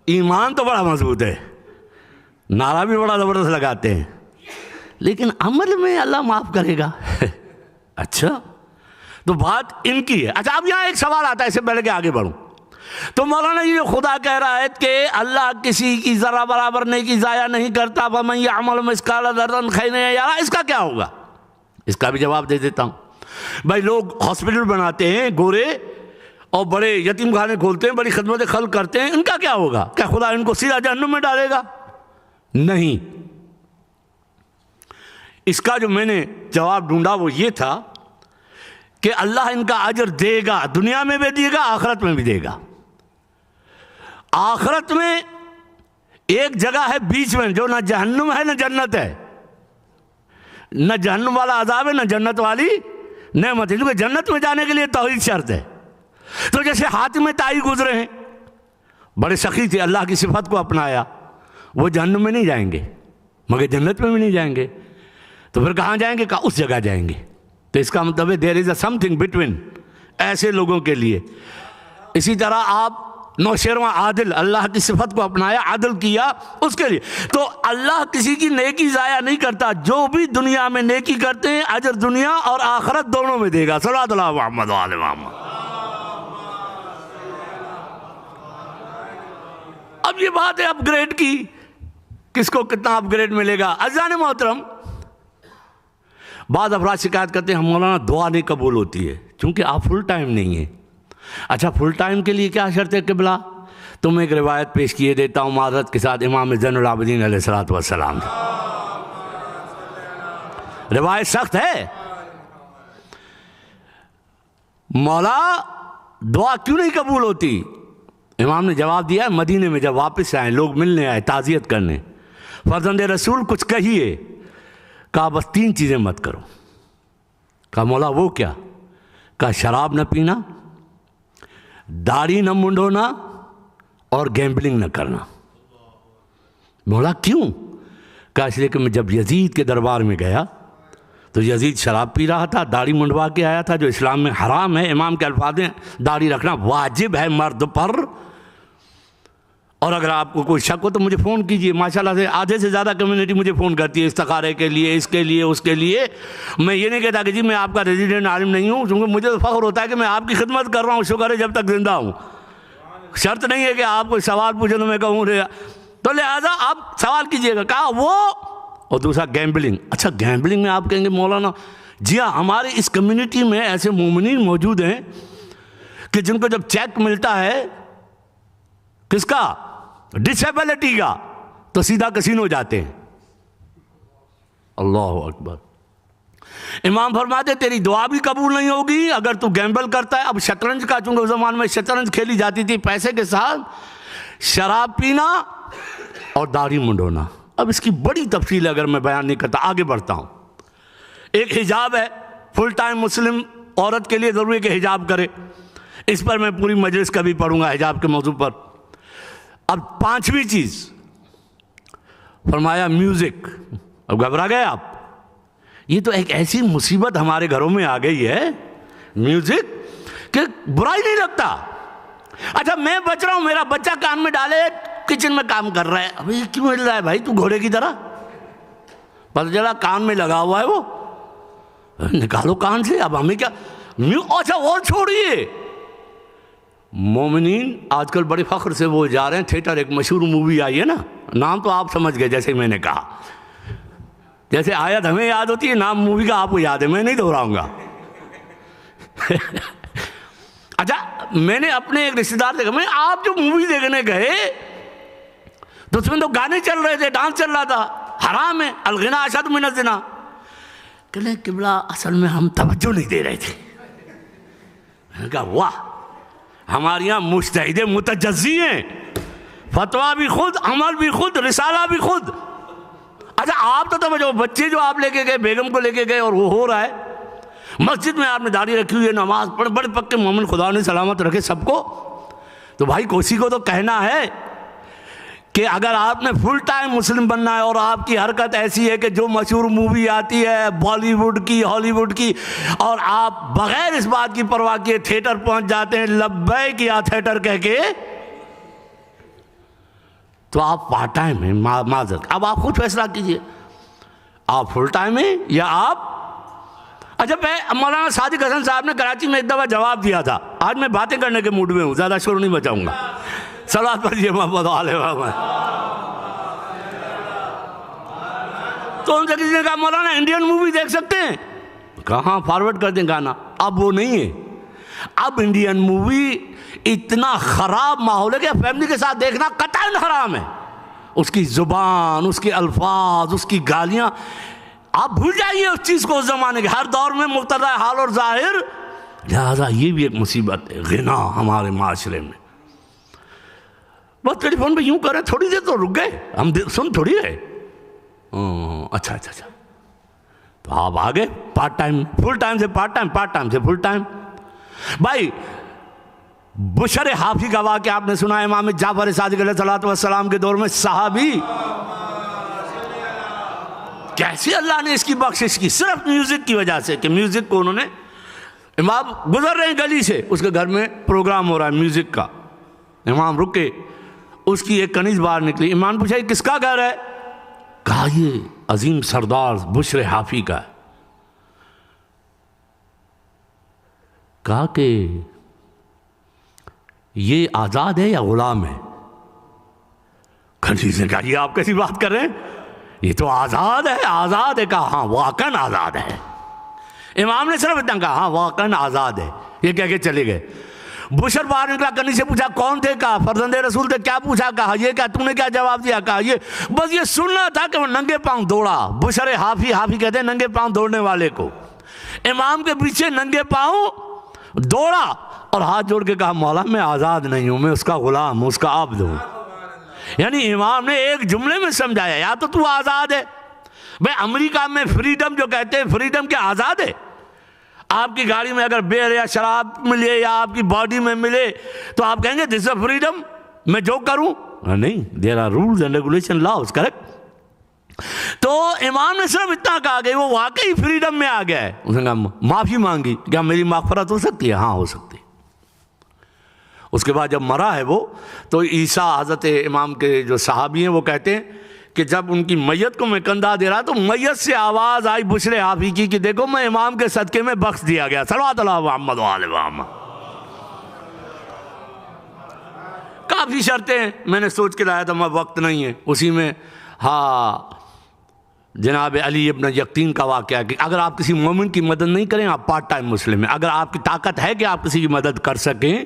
ایمان تو بڑا مضبوط ہے، نعرہ بھی بڑا زبردست لگاتے ہیں، لیکن عمل میں اللہ معاف کرے گا۔ اچھا، تو بات ان کی ہے۔ اچھا، اب یہاں ایک سوال آتا ہے، اس سے پہلے کہ آگے بڑھوں، تو مولانا یہ خدا کہہ رہا ہے کہ اللہ کسی کی ذرہ برابر نیکی ضائع نہیں کرتا، فَمَن يَعْمَلْ مِثْقَالَ ذَرَّةٍ خَيْرًا يَرَهُ، اس کا کیا ہوگا؟ اس کا بھی جواب دے دیتا ہوں۔ بھائی لوگ ہاسپٹل بناتے ہیں گورے، اور بڑے یتیم خانے کھولتے ہیں، بڑی خدمت خلق کرتے ہیں، ان کا کیا ہوگا؟ کیا خدا ان کو سیدھا جہنم میں ڈالے گا؟ نہیں۔ اس کا جو میں نے جواب ڈھونڈا وہ یہ تھا کہ اللہ ان کا اجر دے گا، دنیا میں بھی دے گا، آخرت میں بھی دے گا۔ آخرت میں ایک جگہ ہے بیچ میں، جو نہ جہنم ہے نہ جنت ہے، نہ جہنم والا عذاب ہے نہ جنت والی نعمت ہے، کیونکہ جنت میں جانے کے لیے توحید شرط ہے۔ تو جیسے حاتم طائی گزرے ہیں، بڑے سخی تھے، اللہ کی صفت کو اپنایا، وہ جہنم میں نہیں جائیں گے مگر جنت میں بھی نہیں جائیں گے، تو پھر کہاں جائیں گے؟ اس جگہ جائیں گے۔ تو اس کا مطلب ہے دیر از اے سم تھنگ بٹوین، ایسے لوگوں کے لیے۔ اسی طرح آپ نوشیرواں عادل، اللہ کی صفت کو اپنایا، عادل کیا، اس کے لیے۔ تو اللہ کسی کی نیکی ضائع نہیں کرتا، جو بھی دنیا میں نیکی کرتے ہیں اجر دنیا اور آخرت دونوں میں دے گا۔ صلی اللہ محمد و آل محمد۔ اب یہ بات ہے اپ گریڈ کی، کس کو کتنا اپ گریڈ ملے گا۔ عزیزان محترم، بعض افراد شکایت کرتے ہیں مولانا دعا نہیں قبول ہوتی ہے چونکہ آپ فل ٹائم نہیں ہیں۔ اچھا، فل ٹائم کے لیے کیا شرط ہے قبلہ؟ تو میں ایک روایت پیش کیے دیتا ہوں معذرت کے ساتھ، امام زین العابدین علیہ السلام۔ روایت سخت ہے۔ مولا دعا کیوں نہیں قبول ہوتی؟ امام نے جواب دیا، مدینے میں جب واپس آئے، لوگ ملنے آئے، تعزیت کرنے، فرزند رسول کچھ کہیے، کہا بس 3 چیزیں مت کرو۔ کہا مولا وہ کیا؟ کہا شراب نہ پینا، داڑھی نہ منڈونا، اور گیمبلنگ نہ کرنا۔ مولا کیوں؟ کہا اس لیے کہ میں جب یزید کے دربار میں گیا تو یزید شراب پی رہا تھا، داڑھی منڈوا کے آیا تھا، جو اسلام میں حرام ہے۔ امام کے الفاظ ہیں داڑھی رکھنا واجب ہے مرد پر، اور اگر آپ کو کوئی شک ہو تو مجھے فون کیجئے۔ ماشاءاللہ سے آدھے سے زیادہ کمیونٹی مجھے فون کرتی ہے استخارے کے لیے، اس کے لیے، اس کے لیے۔ میں یہ نہیں کہتا کہ جی میں آپ کا ریزیڈنٹ عالم نہیں ہوں، کیونکہ مجھے تو فخر ہوتا ہے کہ میں آپ کی خدمت کر رہا ہوں، شکر ہے جب تک زندہ ہوں۔ شرط نہیں ہے کہ آپ کوئی سوال پوچھیں تو میں کہوں رہا، تو لہٰذا آپ سوال کیجئے گا۔ کہا وہ، اور دوسرا گیمبلنگ۔ اچھا گیمبلنگ میں آپ کہیں گے مولانا جی ہاں، ہماری اس کمیونٹی میں ایسے مومنین موجود ہیں کہ جن کو جب چیک ملتا ہے کس کا؟ ڈسیبلٹی کا، تو سیدھا کسینو جاتے ہیں۔ اللہ اکبر۔ امام فرماتے تیری دعا بھی قبول نہیں ہوگی اگر تو گیمبل کرتا ہے۔ اب شطرنج کا، چونکہ اس زمان میں شطرنج کھیلی جاتی تھی پیسے کے ساتھ، شراب پینا اور داڑھی منڈونا۔ اب اس کی بڑی تفصیل ہے، اگر میں بیان نہیں کرتا، آگے بڑھتا ہوں۔ ایک حجاب ہے، فل ٹائم مسلم عورت کے لیے ضروری ہے کہ حجاب کرے، اس پر میں پوری مجلس کا بھی پڑھوں گا حجاب کے موضوع پر۔ اب 5ویں چیز فرمایا میوزک۔ اب گھبرا گئے آپ؟ یہ تو ایک ایسی مصیبت ہمارے گھروں میں آ گئی ہے میوزک کہ برا ہی نہیں لگتا۔ اچھا میں بچ رہا ہوں، میرا بچہ کان میں ڈالے کچن میں کام کر رہا ہے، ابھی کیوں ہل رہا ہے بھائی؟ تو گھوڑے کی طرح، پتہ چلا کان میں لگا ہوا ہے، وہ نکالو کان سے۔ اب ہمیں کیا؟ اچھا اور چھوڑیے، مومنین آج کل بڑے فخر سے وہ جا رہے ہیں تھیٹر، ایک مشہور مووی آئی ہے نا، نام تو آپ سمجھ گئے جیسے میں نے کہا، جیسے آیت ہمیں یاد ہوتی ہے نام مووی کا آپ کو یاد ہے، میں نہیں دہراؤں گا۔ اچھا میں نے اپنے ایک رشتہ دار سے کہا، میں آپ جو مووی دیکھنے گئے تو اس میں تو گانے چل رہے تھے، ڈانس چل رہا تھا، حرام ہے، الغنا اشد من الزنا۔ کہنے قبلہ اصل میں ہم توجہ نہیں دے رہے تھے۔ میں نے کہا واہ، ہمارے یہاں مجتہد متجزی ہیں، فتویٰ بھی خود، عمل بھی خود، رسالہ بھی خود۔ اچھا آپ تو توجہ، بچے جو آپ لے کے گئے، بیگم کو لے کے گئے اور وہ ہو رہا ہے، مسجد میں آپ نے داڑھی رکھی ہوئی ہے، نماز پڑھ، بڑے پکے مومن، خدا نے سلامت رکھے سب کو، تو بھائی کوسی کو تو کہنا ہے کہ اگر آپ نے فل ٹائم مسلم بننا ہے اور آپ کی حرکت ایسی ہے کہ جو مشہور مووی آتی ہے بالی ووڈ کی ہالی ووڈ کی اور آپ بغیر اس بات کی پرواہ کیے تھیٹر پہنچ جاتے ہیں لبیک یا تھیٹر کہہ کے، تو آپ پارٹ ٹائم ہیں معذرت. اب آپ خود فیصلہ کیجئے آپ فل ٹائم ہیں یا آپ. اچھا مولانا صادق حسن صاحب نے کراچی میں ایک دفعہ جواب دیا تھا. آج میں باتیں کرنے کے موڈ میں ہوں، زیادہ شور نہیں بچاؤں گا. صلوات پڑھیے محمد علیہ وسلم. تو ان سے کسی نے کہا مولانا انڈین مووی دیکھ سکتے ہیں؟ کہاں فارورڈ کر دیں گانا. اب وہ نہیں ہے. اب انڈین مووی اتنا خراب ماحول ہے کہ فیملی کے ساتھ دیکھنا قطعاً حرام ہے. اس کی زبان، اس کے الفاظ، اس کی گالیاں، آپ بھول جائیے اس چیز کو. اس زمانے کے ہر دور میں مقتضا حال اور ظاہر. لہذا یہ بھی ایک مصیبت ہے غنا ہمارے معاشرے میں. بس ٹیلی فون پہ یوں کریں تھوڑی دیر تو رک گئے، ہم سن تھوڑی رہے. اچھا اچھا اچھا تو آپ آگے پارٹ ٹائم، فل ٹائم سے پارٹ ٹائم، پارٹ ٹائم سے فل ٹائم. بھائی بشر حافی کا واقعہ آپ نے سنا ہے. امام جعفر صادق علیہ السلام کے دور میں صحابی کیسے اللہ نے اس کی بخشش کی صرف میوزک کی وجہ سے کہ میوزک کو انہوں نے، امام گزر رہے ہیں گلی سے، اس کے گھر میں پروگرام ہو رہا ہے میوزک کا. امام رکے، اس کی ایک کنیز باہر نکلی. امام پوچھا یہ کس کا گھر ہے؟ کہا یہ عظیم سردار بشر حافی کا ہے. کہا کہ یہ آزاد ہے یا غلام ہے؟ کنیز نے کہا یہ آپ کیسی بات کر رہے ہیں، یہ تو آزاد ہے. آزاد ہے؟ کہا ہاں واقعاً آزاد ہے. امام نے صرف اتنا کہا ہاں واقعاً آزاد ہے. یہ کہہ کے چلے گئے. بشر باہر نکلا، کنیز سے پوچھا کون تھے؟ کہا فرزند رسول تھے. کیا پوچھا؟ کہا یہ کیا تم نے کیا جواب دیا؟ کہا یہ بس یہ سننا تھا کہ وہ ننگے پاؤں دوڑا. بشر حافی کہتے ہیں ننگے پاؤں دوڑنے والے کو. امام کے پیچھے ننگے پاؤں دوڑا اور ہاتھ جوڑ کے کہا مولا میں آزاد نہیں ہوں، میں اس کا غلام ہوں، اس کا عبد ہوں. یعنی امام نے ایک جملے میں سمجھایا یا تو آزاد ہے. بھئی امریکہ میں فریڈم جو کہتے ہیں، فریڈم کیا آزاد ہے؟ آپ کی گاڑی میں اگر بیئر یا شراب ملے یا آپ کی باڈی میں ملے تو آپ کہیں گے دس از فریڈم، میں جو کروں؟ نہیں، there are rules and regulation laws, correct. تو امام نے صرف اتنا کہا کہ وہ واقعی فریڈم میں آ گیا ہے. اس نے کہا معافی مانگی. کیا میری مغفرت ہو سکتی ہے؟ ہاں ہو سکتی ہے. اس کے بعد جب مرا ہے وہ تو عیسیٰ حضرت امام کے جو صحابی ہیں وہ کہتے ہیں کہ جب ان کی میت کو میں کندھا دے رہا تو میت سے آواز آئی بشر حافی کی کہ دیکھو میں امام کے صدقے میں بخش دیا گیا. صلوات اللہ محمد علیہ وسلم. کافی شرطیں میں نے سوچ کے لایا تھا، میں وقت نہیں ہے اسی میں. ہاں جناب علی ابن یقین کا واقعہ کہ اگر آپ کسی مومن کی مدد نہیں کریں آپ پارٹ ٹائم مسلم ہیں. اگر آپ کی طاقت ہے کہ آپ کسی کی مدد کر سکیں.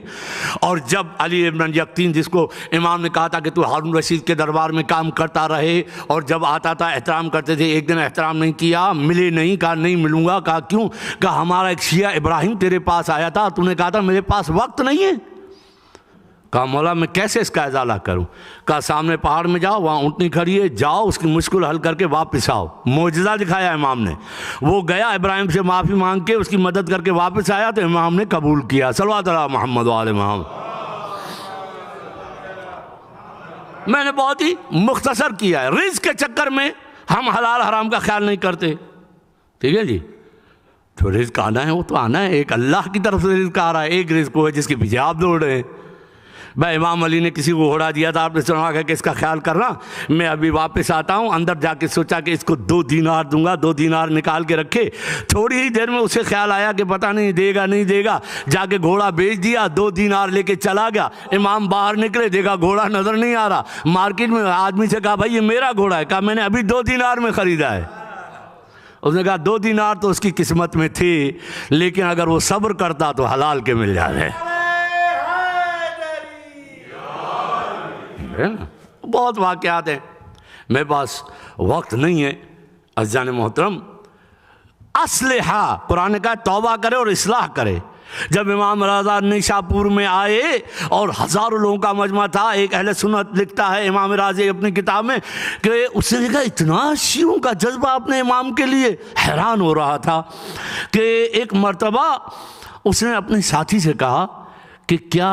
اور جب علی ابن یقین جس کو امام نے کہا تھا کہ تو ہارون رشید کے دربار میں کام کرتا رہے اور جب آتا تھا احترام کرتے تھے، ایک دن احترام نہیں کیا، ملے نہیں، کہا نہیں ملوں گا. کہا کیوں؟ کہا ہمارا ایک شیعہ ابراہیم تیرے پاس آیا تھا، تو نے کہا تھا میرے پاس وقت نہیں ہے. کہا مولا میں کیسے اس کا ازالہ کروں؟ کہا سامنے پہاڑ میں جاؤ، وہاں اونٹنی کھڑی ہے، جاؤ اس کی مشکل حل کر کے واپس آؤ. معجزہ دکھایا امام نے. وہ گیا ابراہیم سے معافی مانگ کے اس کی مدد کر کے واپس آیا تو امام نے قبول کیا. صلوات اللہ محمد علیہ محمد. میں نے بہت ہی مختصر کیا ہے. رزق کے چکر میں ہم حلال حرام کا خیال نہیں کرتے. ٹھیک ہے جی، جو رزق آنا ہے وہ تو آنا ہے. ایک اللہ کی طرف سے رزق آ رہا ہے، ایک رزق وہ ہے جس کے پیچھے آپ دوڑ رہے ہیں. بھائی امام علی نے کسی کو گھوڑا دیا تھا، آپ نے سنا کہ اس کا خیال کرنا، میں ابھی واپس آتا ہوں. اندر جا کے سوچا کہ اس کو 2 دینار دوں گا. 2 دینار نکال کے رکھے. تھوڑی ہی دیر میں اسے خیال آیا کہ پتہ نہیں دے گا نہیں دے گا. جا کے گھوڑا بیچ دیا، 2 دینار لے کے چلا گیا. امام باہر نکلے، دیکھا گھوڑا نظر نہیں آ رہا. مارکیٹ میں آدمی سے کہا بھائی یہ میرا گھوڑا ہے. کہا میں نے ابھی 2 دینار میں خریدا ہے. اس نے کہا 2 دینار تو اس کی قسمت میں تھے، لیکن اگر وہ صبر کرتا تو حلال کے مل جاتے. بہت واقعات ہیں، میرے پاس وقت نہیں ہے. عزیزان محترم، اسلحہ قرآن نے کہا توبہ کرے اور اصلاح کرے. جب امام رضا نیشا پور میں آئے اور ہزاروں لوگوں کا مجمع تھا، ایک اہل سنت لکھتا ہے امام راضی اپنی کتاب میں کہ اس نے دیکھا اتنا شیعوں کا جذبہ اپنے امام کے لیے. حیران ہو رہا تھا کہ ایک مرتبہ اس نے اپنے ساتھی سے کہا کہ کیا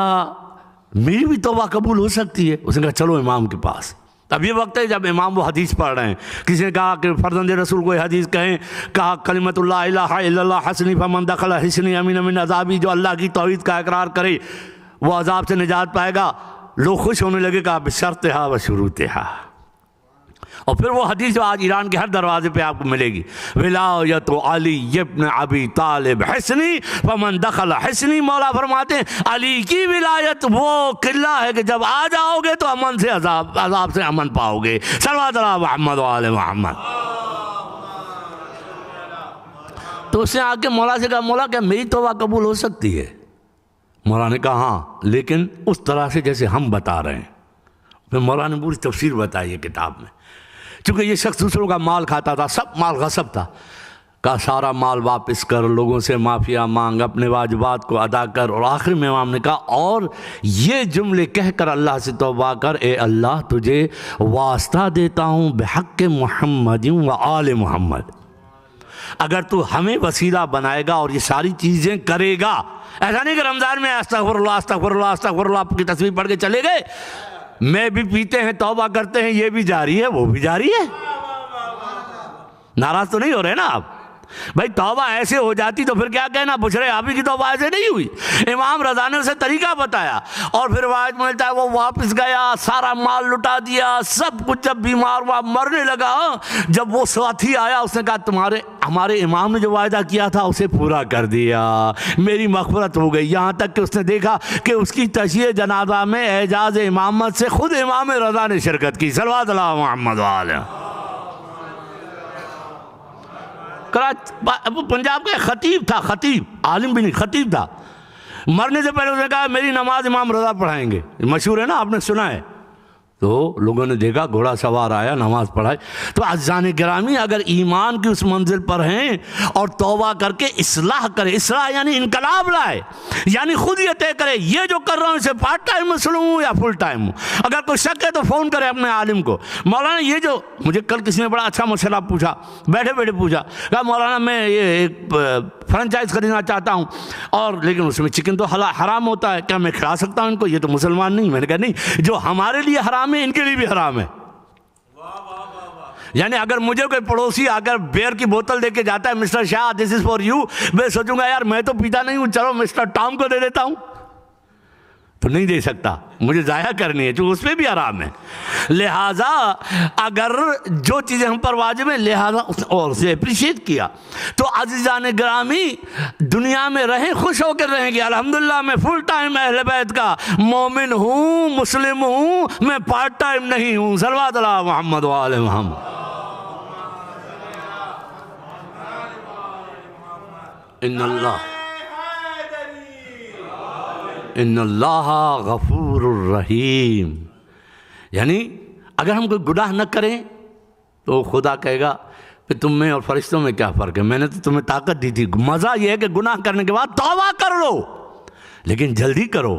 میری بھی توبہ قبول ہو سکتی ہے؟ اس نے کہا چلو امام کے پاس. اب یہ وقت ہے جب امام وہ حدیث پڑھ رہے ہیں. کسی نے کہا کہ فرزند رسول کوئی حدیث کہیں, کہا کلمۃ لا الہ الا اللہ حسنی فمن دخل حسنی امین من عذابی, جو اللہ کی توحید کا اقرار کرے وہ عذاب سے نجات پائے گا. لوگ خوش ہونے لگے, کہا بشرطہا و شروطہا. اور پھر وہ حدیث جو آج ایران کے ہر دروازے پہ آپ کو ملے گی, ولایت علی ابن ابی طالب حسنی فمن دخل حسنی. مولا فرماتے ہیں علی کی ولایت وہ قلعہ ہے کہ جب آ جاؤ گے تو امن سے عذاب سے امن پاؤ گے. صلوات اللہ محمد و آل محمد. تو اس نے آ کے مولا سے کہا, مولا کیا میری توبہ قبول ہو سکتی ہے؟ مولا نے کہا ہاں, لیکن اس طرح سے جیسے ہم بتا رہے ہیں. پھر مولا نے پوری تفسیر بتائی ہے کتاب میں. چونکہ یہ شخص دوسروں کا مال کھاتا تھا, سب مال غصب تھا, کہا سارا مال واپس کر, لوگوں سے معافیا مانگ, اپنے واجبات کو ادا کر. اور آخر میں امام نے کہا اور یہ جملے کہہ کر اللہ سے توبہ کر, اے اللہ تجھے واسطہ دیتا ہوں بحق محمد و آل محمد, اگر تو ہمیں وسیلہ بنائے گا اور یہ ساری چیزیں کرے گا. ایسا نہیں کہ رمضان میں استغفر اللہ استغفر اللہ استغفر اللہ آپ کی تصویر پڑھ کے چلے گئے. میں بھی پیتے ہیں, توبہ کرتے ہیں, یہ بھی جاری ہے, وہ بھی جاری ہے. ناراض تو نہیں ہو رہے نا آپ؟ بھائی توبہ ایسے ہو جاتی تو پھر کیا کہنا, بشرے آپ ہی کی توبہ ایسے نہیں ہوئی. امام رضا نے اسے طریقہ بتایا اور پھر روایت میں ملتا ہے وہ واپس گیا, سارا مال لٹا دیا, سب کچھ. جب بیمار ہوا, مرنے لگا, جب وہ ساتھی آیا اس نے کہا ہمارے امام نے جو وعدہ کیا تھا اسے پورا کر دیا, میری مغفرت ہو گئی. یہاں تک کہ اس نے دیکھا کہ اس کی تشییع جنازہ میں اعجاز امامت سے خود امام رضا نے شرکت کی. صلوات اللہ محمد علیہ. پنجاب کا خطیب تھا, خطیب, عالم بھی نہیں, خطیب تھا. مرنے سے پہلے اس نے کہا میری نماز امام رضا پڑھائیں گے. مشہور ہے نا, آپ نے سنا ہے. تو لوگوں نے دیکھا گھوڑا سوار آیا, نماز پڑھائی. تو عزیزان گرامی اگر ایمان کی اس منزل پر ہیں اور توبہ کر کے اصلاح کرے, اصلاح یعنی انقلاب لائے, یعنی خود یہ طے کرے یہ جو کر رہا ہوں اسے پارٹ ٹائم مسلم ہوں یا فل ٹائم ہوں. اگر کوئی شک ہے تو فون کرے اپنے عالم کو. مولانا یہ جو مجھے کل کسی نے بڑا اچھا مسئلہ پوچھا, بیٹھے بیٹھے پوچھا, کہا مولانا میں یہ ایک فرنچائز خریدنا چاہتا ہوں اور لیکن اس میں چکن تو حرام ہوتا ہے, کیا میں کھلا سکتا ہوں ان کو؟ یہ تو مسلمان نہیں. میں نے کہا نہیں, جو ہمارے لیے حرام ہے ان کے لیے بھی حرام ہے. یعنی اگر مجھے کوئی پڑوسی آ کر بیئر کی بوتل دے کے جاتا ہے, Mister Shah this is for you, میں سوچوں گا یار میں تو پیتا نہیں ہوں, چلو مسٹر ٹام کو دے دیتا ہوں, تو نہیں دے سکتا, مجھے ضائع کرنی ہے, جو اس پہ بھی حرام ہے. لہٰذا اگر جو چیزیں ہم پر واجب ہیں لہٰذا اور اسے اپریشیٹ کیا. تو عزیزان گرامی دنیا میں رہیں, خوش ہو کر رہیں گے. الحمدللہ میں فل ٹائم اہل بیت کا مومن ہوں, مسلم ہوں, میں پارٹ ٹائم نہیں ہوں. صلوات اللہ محمد و آل محمد. ان اللہ غفور الرحیم. یعنی اگر ہم کوئی گناہ نہ کریں تو خدا کہے گا کہ تم میں اور فرشتوں میں کیا فرق ہے, میں نے تو تمہیں طاقت دی تھی. مزہ یہ ہے کہ گناہ کرنے کے بعد توبہ کر لو, لیکن جلدی کرو.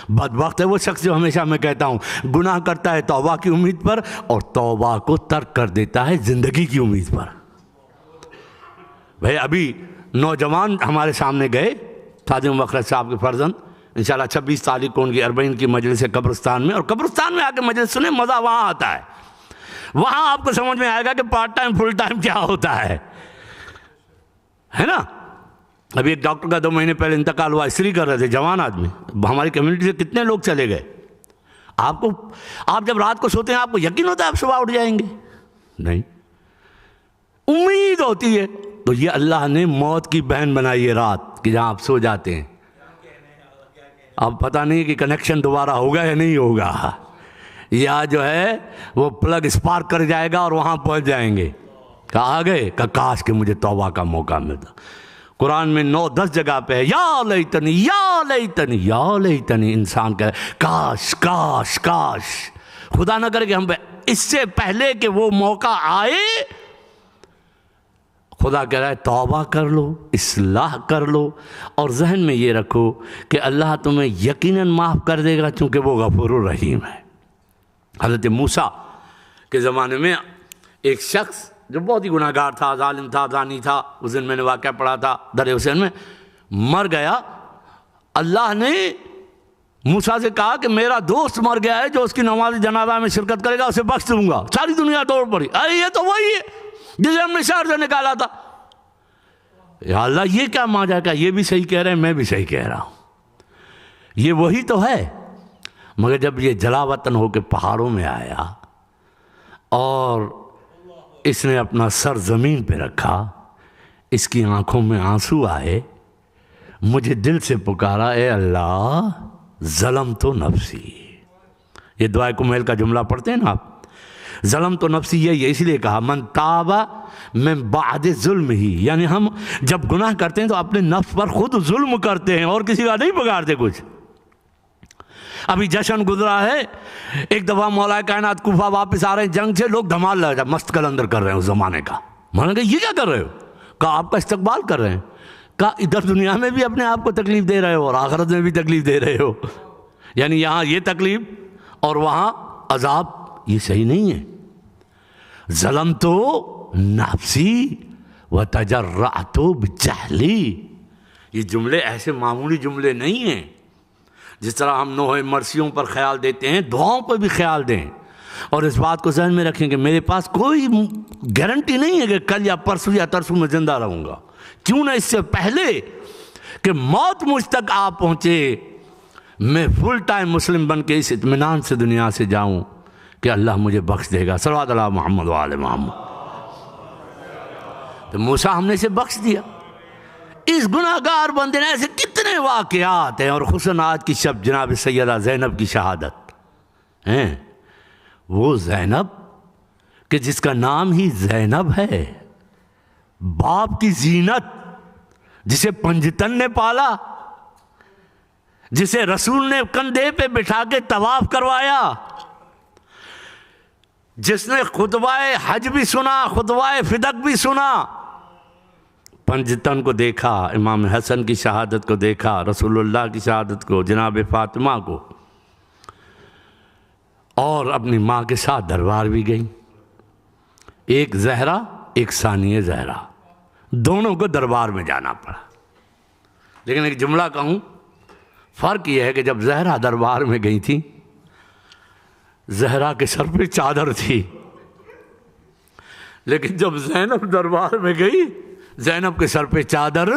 بدبخت ہے وہ شخص جو ہمیشہ میں کہتا ہوں گناہ کرتا ہے توبہ کی امید پر اور توبہ کو ترک کر دیتا ہے زندگی کی امید پر. بھائی ابھی نوجوان ہمارے سامنے گئے, سعد مخرج صاحب کے فرزند, انشاءاللہ 26 تاریخ کو ان کی 40 کی مجلس ہے قبرستان میں, اور قبرستان میں آ کے مجلس سنیں, مزہ وہاں آتا ہے. وہاں آپ کو سمجھ میں آئے گا کہ پارٹ ٹائم فل ٹائم کیا ہوتا ہے نا. ابھی ایک ڈاکٹر کا 2 مہینے پہلے انتقال ہوا, استری کر رہے تھے, جوان آدمی. ہماری کمیونٹی سے کتنے لوگ چلے گئے. آپ جب رات کو سوتے ہیں آپ کو یقین ہوتا ہے آپ صبح اٹھ جائیں گے؟ نہیں, امید ہوتی ہے. تو یہ اللہ نے موت کی بہن بنائی ہے رات کہ جہاں آپ سو جاتے ہیں. اب پتہ نہیں کہ کنیکشن دوبارہ ہوگا یا نہیں ہوگا, یا جو ہے وہ پلگ اسپارک کر جائے گا اور وہاں پہنچ جائیں گے. کہا گئے کہ کاش کہ مجھے توبہ کا موقع ملتا. قرآن میں 9-10 جگہ پہ ہے یا لیتنی یا لیتنی یا لیتنی. انسان کہے کاش کاش کاش. خدا نہ کرے کہ ہم اس سے پہلے کہ وہ موقع آئے, خدا کہہ رہا ہے توبہ کر لو, اصلاح کر لو, اور ذہن میں یہ رکھو کہ اللہ تمہیں یقیناً معاف کر دے گا چونکہ وہ غفور الرحیم ہے. حضرت موسیٰ کے زمانے میں ایک شخص جو بہت ہی گناہ گار تھا, ظالم تھا, زانی تھا, اس دن میں نے واقعہ پڑھا تھا در حسین میں, مر گیا. اللہ نے موسیٰ سے کہا کہ میرا دوست مر گیا ہے، جو اس کی نماز جنازہ میں شرکت کرے گا اسے بخش دوں گا۔ ساری دنیا دوڑ پڑی، ارے یہ تو وہی ہے جسے ہم نے شہر سے نکالا تھا۔ یا اللہ یہ کیا ماجرا ہے؟ یہ بھی صحیح کہہ رہے ہیں، میں بھی صحیح کہہ رہا ہوں، یہ وہی تو ہے۔ مگر جب یہ جلا وطن ہو کے پہاڑوں میں آیا اور اس نے اپنا سر زمین پہ رکھا، اس کی آنکھوں میں آنسو آئے، مجھے دل سے پکارا، اے اللہ ظلم تو نفسی۔ یہ دعائے کمیل کا جملہ پڑھتے ہیں نا آپ، ظلم تو نفسی، یہ اس لیے کہا من تاب من بعد ظلم ہی، یعنی ہم جب گناہ کرتے ہیں تو اپنے نفس پر خود ظلم کرتے ہیں اور کسی کا نہیں بگاڑتے کچھ۔ ابھی جشن گزرا ہے، ایک دفعہ مولا کائنات کوفہ واپس آ رہے ہیں جنگ سے، لوگ دھمال لگا مست قلندر کر رہے ہیں اس زمانے کا۔ مولانا کہا یہ کیا کر رہے ہو؟ کہا آپ کا استقبال کر رہے ہیں۔ کہا ادھر دنیا میں بھی اپنے آپ کو تکلیف دے رہے ہو اور آخرت میں بھی تکلیف دے رہے ہو، یعنی یہاں یہ تکلیف اور وہاں عذاب، یہ صحیح نہیں ہے۔ ظلم تو نفسی وتجرعت بجہلی، یہ جملے ایسے معمولی جملے نہیں ہیں۔ جس طرح ہم نوحہ مرثیوں پر خیال دیتے ہیں، دعاؤں پر بھی خیال دیں، اور اس بات کو ذہن میں رکھیں کہ میرے پاس کوئی گارنٹی نہیں ہے کہ کل یا پرسوں یا ترسوں میں زندہ رہوں گا، کیوں نہ اس سے پہلے کہ موت مجھ تک آ پہنچے میں فل ٹائم مسلم بن کے اس اطمینان سے دنیا سے جاؤں کہ اللہ مجھے بخش دے گا۔ صلوات علی محمد وآل محمد۔ تو موسیٰ ہم نے اسے بخش دیا۔ اس گناہگار بندے نے ایسے کتنے واقعات ہیں، اور خصوصاً آج کی شب جناب سیدہ زینب کی شہادت ہیں۔ وہ زینب کہ جس کا نام ہی زینب ہے، باپ کی زینت، جسے پنجتن نے پالا، جسے رسول نے کندھے پہ بٹھا کے طواف کروایا، جس نے خطبہ حج بھی سنا، خطبہ فدق بھی سنا، پنجتن کو دیکھا، امام حسن کی شہادت کو دیکھا، رسول اللہ کی شہادت کو، جناب فاطمہ کو، اور اپنی ماں کے ساتھ دربار بھی گئی۔ ایک زہرا، ایک ثانیہ زہرا، دونوں کو دربار میں جانا پڑا۔ لیکن ایک جملہ کہوں، فرق یہ ہے کہ جب زہرا دربار میں گئی تھی، زہرا کے سر پہ چادر تھی، لیکن جب زینب دربار میں گئی، زینب کے سر پہ چادر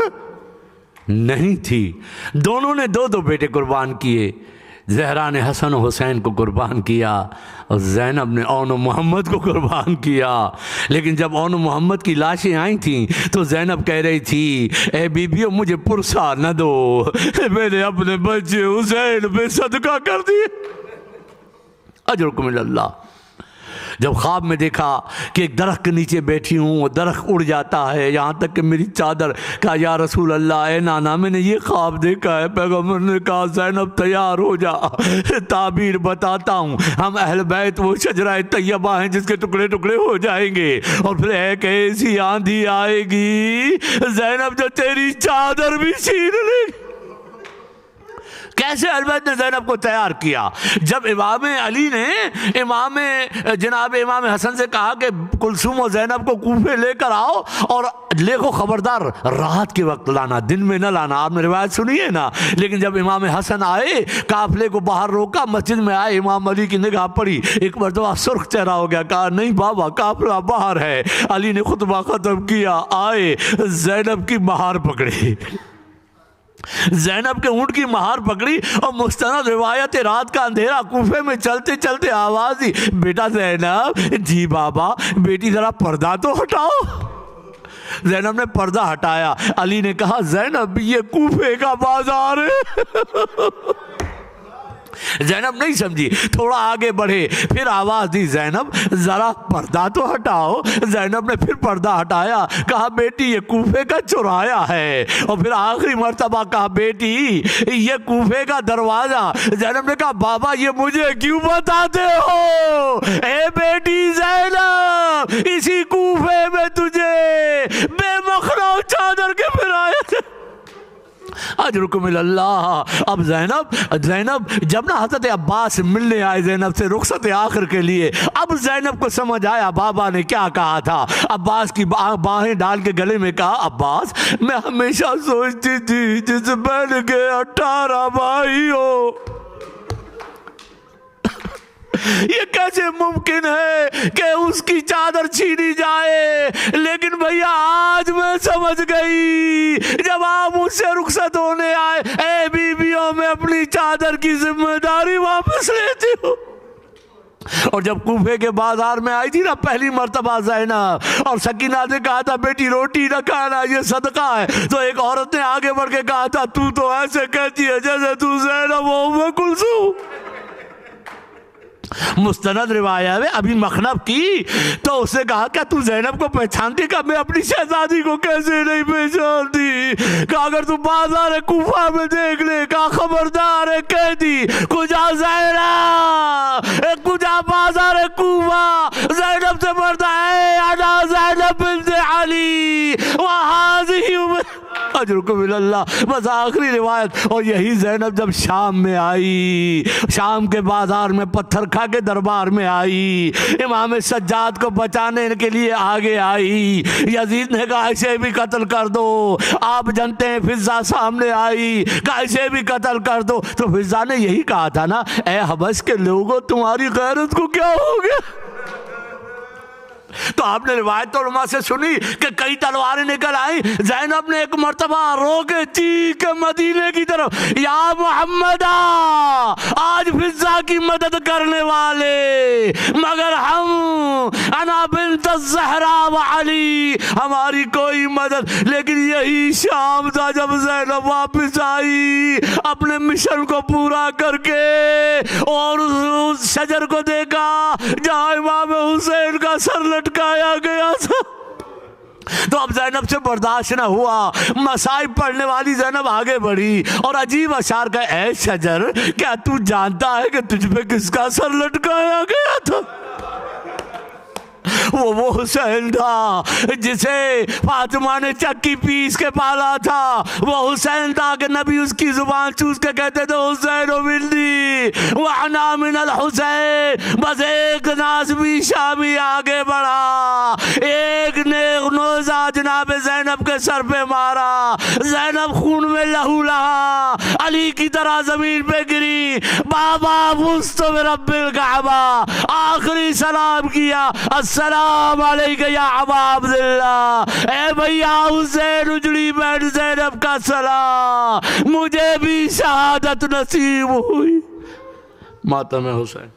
نہیں تھی۔ دونوں نے دو دو بیٹے قربان کیے، زہرا نے حسن و حسین کو قربان کیا اور زینب نے اون و محمد کو قربان کیا۔ لیکن جب اون و محمد کی لاشیں آئی تھیں تو زینب کہہ رہی تھی، اے بیبیو مجھے پرسا نہ دو، میں نے اپنے بچے حسین پہ صدقہ کر دیے، اجرکم اللہ۔ جب خواب میں دیکھا کہ ایک درخت کے نیچے بیٹھی ہوں، وہ درخت اڑ جاتا ہے یہاں تک کہ میری چادر، کہا یا رسول اللہ، اے نانا میں نے یہ خواب دیکھا ہے۔ پیغمبر نے کہا زینب تیار ہو جا، تعبیر بتاتا ہوں، ہم اہل بیت وہ شجرہ طیبہ ہیں جس کے ٹکڑے ٹکڑے ہو جائیں گے، اور پھر ایک ایسی آندھی آئے گی زینب جو تیری چادر بھی چھین لے گی۔ کیسے اہل بیت نے زینب کو تیار کیا؟ جب امام علی نے جناب امام حسن سے کہا کہ کلثوم و زینب کو کوفے لے کر آؤ، اور لے کو خبردار رات کے وقت لانا، دن میں نہ لانا، آپ نے روایت سنی ہے نا۔ لیکن جب امام حسن آئے، قافلے کو باہر روکا، مسجد میں آئے، امام علی کی نگاہ پڑی، ایک مرتبہ سرخ چہرہ ہو گیا، کہا نہیں بابا قافلہ باہر ہے۔ علی نے خطبہ ختم کیا، آئے، زینب کی مہار پکڑی، زینب کے اونٹ کی مہار پکڑی، اور مستند روایت رات کا اندھیرا، کوفے میں چلتے چلتے آواز دی، بیٹا زینب۔ جی بابا۔ بیٹی ذرا پردہ تو ہٹاؤ۔ زینب نے پردہ ہٹایا۔ علی نے کہا زینب یہ کوفے کا بازار ہے۔ زینب نہیں سمجھی، تھوڑا آگے بڑھے، پھر آواز دی زینب ذرا پردہ تو ہٹاؤ۔ زینب نے پھر پردہ ہٹایا، کہا بیٹی یہ کوفے کا چورایا ہے، اور پھر آخری مرتبہ کہا بیٹی یہ کوفے کا دروازہ۔ زینب نے کہا بابا یہ مجھے کیوں بتاتے ہو؟ اے بیٹی زینب اسی کوفے میں تجھے بے مخلو چادر کے پھرایا تھے۔ اجرکم اللہ۔ اب زینب جب نہ حضرت عباس ملنے آئے زینب سے رخصت آخر کے لیے، اب زینب کو سمجھ آیا بابا نے کیا کہا تھا۔ عباس کی باہیں ڈال کے گلے میں کہا عباس میں ہمیشہ سوچتی تھی جس بہن کے 18 بھائی ہو یہ کیسے ممکن ہے کہ اس کی چادر چھینی جائے؟ لیکن بھیا آج میں سمجھ گئی، جب آپ مجھ سے رخصت ہونے آئے، اے بیویوں میں اپنی چادر کی ذمہ داری واپس لیتی ہوں۔ اور جب کوفے کے بازار میں آئی تھی نا پہلی مرتبہ زینب، اور سکینہ نے کہا تھا بیٹی روٹی نہ کھانا یہ صدقہ ہے، تو ایک عورت نے آگے بڑھ کے کہا تھا تو تو ایسے کہتی ہے جیسے تو زینب و ام کلثوم۔ مستند روایت ہے ابھی مخنب کی تو اس نے کہا کیا تو زینب کو پہچانتی؟ کہ میں اپنی شہزادی کو کیسے نہیں پہچانتی؟ کہ اگر تو بازار کوفہ میں دیکھ لے، کہ خبردار ہے کہہ دی کجا زینب، کجا بازار کوفہ زینب سے پڑھتا ہے انا زینب بنت علی وہذہ اجرکم اللہ۔ بس آخری روایت، اور یہی زینب جب شام میں آئی، شام کے بازار میں پتھر کھا کے دربار میں آئی، امام سجاد کو بچانے کے لیے آگے آئی، یزید نے کہا اسے بھی قتل کر دو، آپ جانتے ہیں فضا سامنے آئی، کہا اسے بھی قتل کر دو، تو فضا نے یہی کہا تھا نا اے حبش کے لوگوں تمہاری غیرت کو کیا ہو گیا؟ تو آپ نے روایت علماء سے سنی کہ کئی تلواریں نکل آئیں، زینب نے ایک مرتبہ رو کے چیخ کے مدینے کی طرف یا محمد آج فضا کی مدد کرنے والے مگر ہم، انا بنت الزہرا و علی، ہماری کوئی مدد۔ لیکن یہی شام تھا جب زینب واپس آئی اپنے مشن کو پورا کر کے، اور اس شجر کو دیکھا جہاں امام حسین کا سر لٹکایا گیا تھا۔ تو اب زینب سے برداشت نہ ہوا، مصائب پڑھنے والی زینب آگے بڑھی اور عجیب اشعار کا اے شجر کیا تو جانتا ہے کہ تجھ پہ کس کا سر لٹکایا گیا تھا؟ وہ حسین تھا جسے فاطمہ نے چکی پیس کے پالا تھا، وہ حسین تھا کہ نبی اس کی زبان چوس کے کہتے تھے حسین ملنی وعنا من الحسین۔ بس ایک نازمی شامی آگے بڑھا، ایک نے نوزہ جناب زینب کے سر پہ مارا، زینب خون میں لہو لہا، علی کی طرح زمین پہ گری، بابا مستو رب الکعبہ، آخری سلام کیا السلام علیکہ یا ابا عبداللہ، اے بھیا حسین اجڑی بہن زینب کا سلام، مجھے بھی شہادت نصیب ہوئی۔ ماتم حسین۔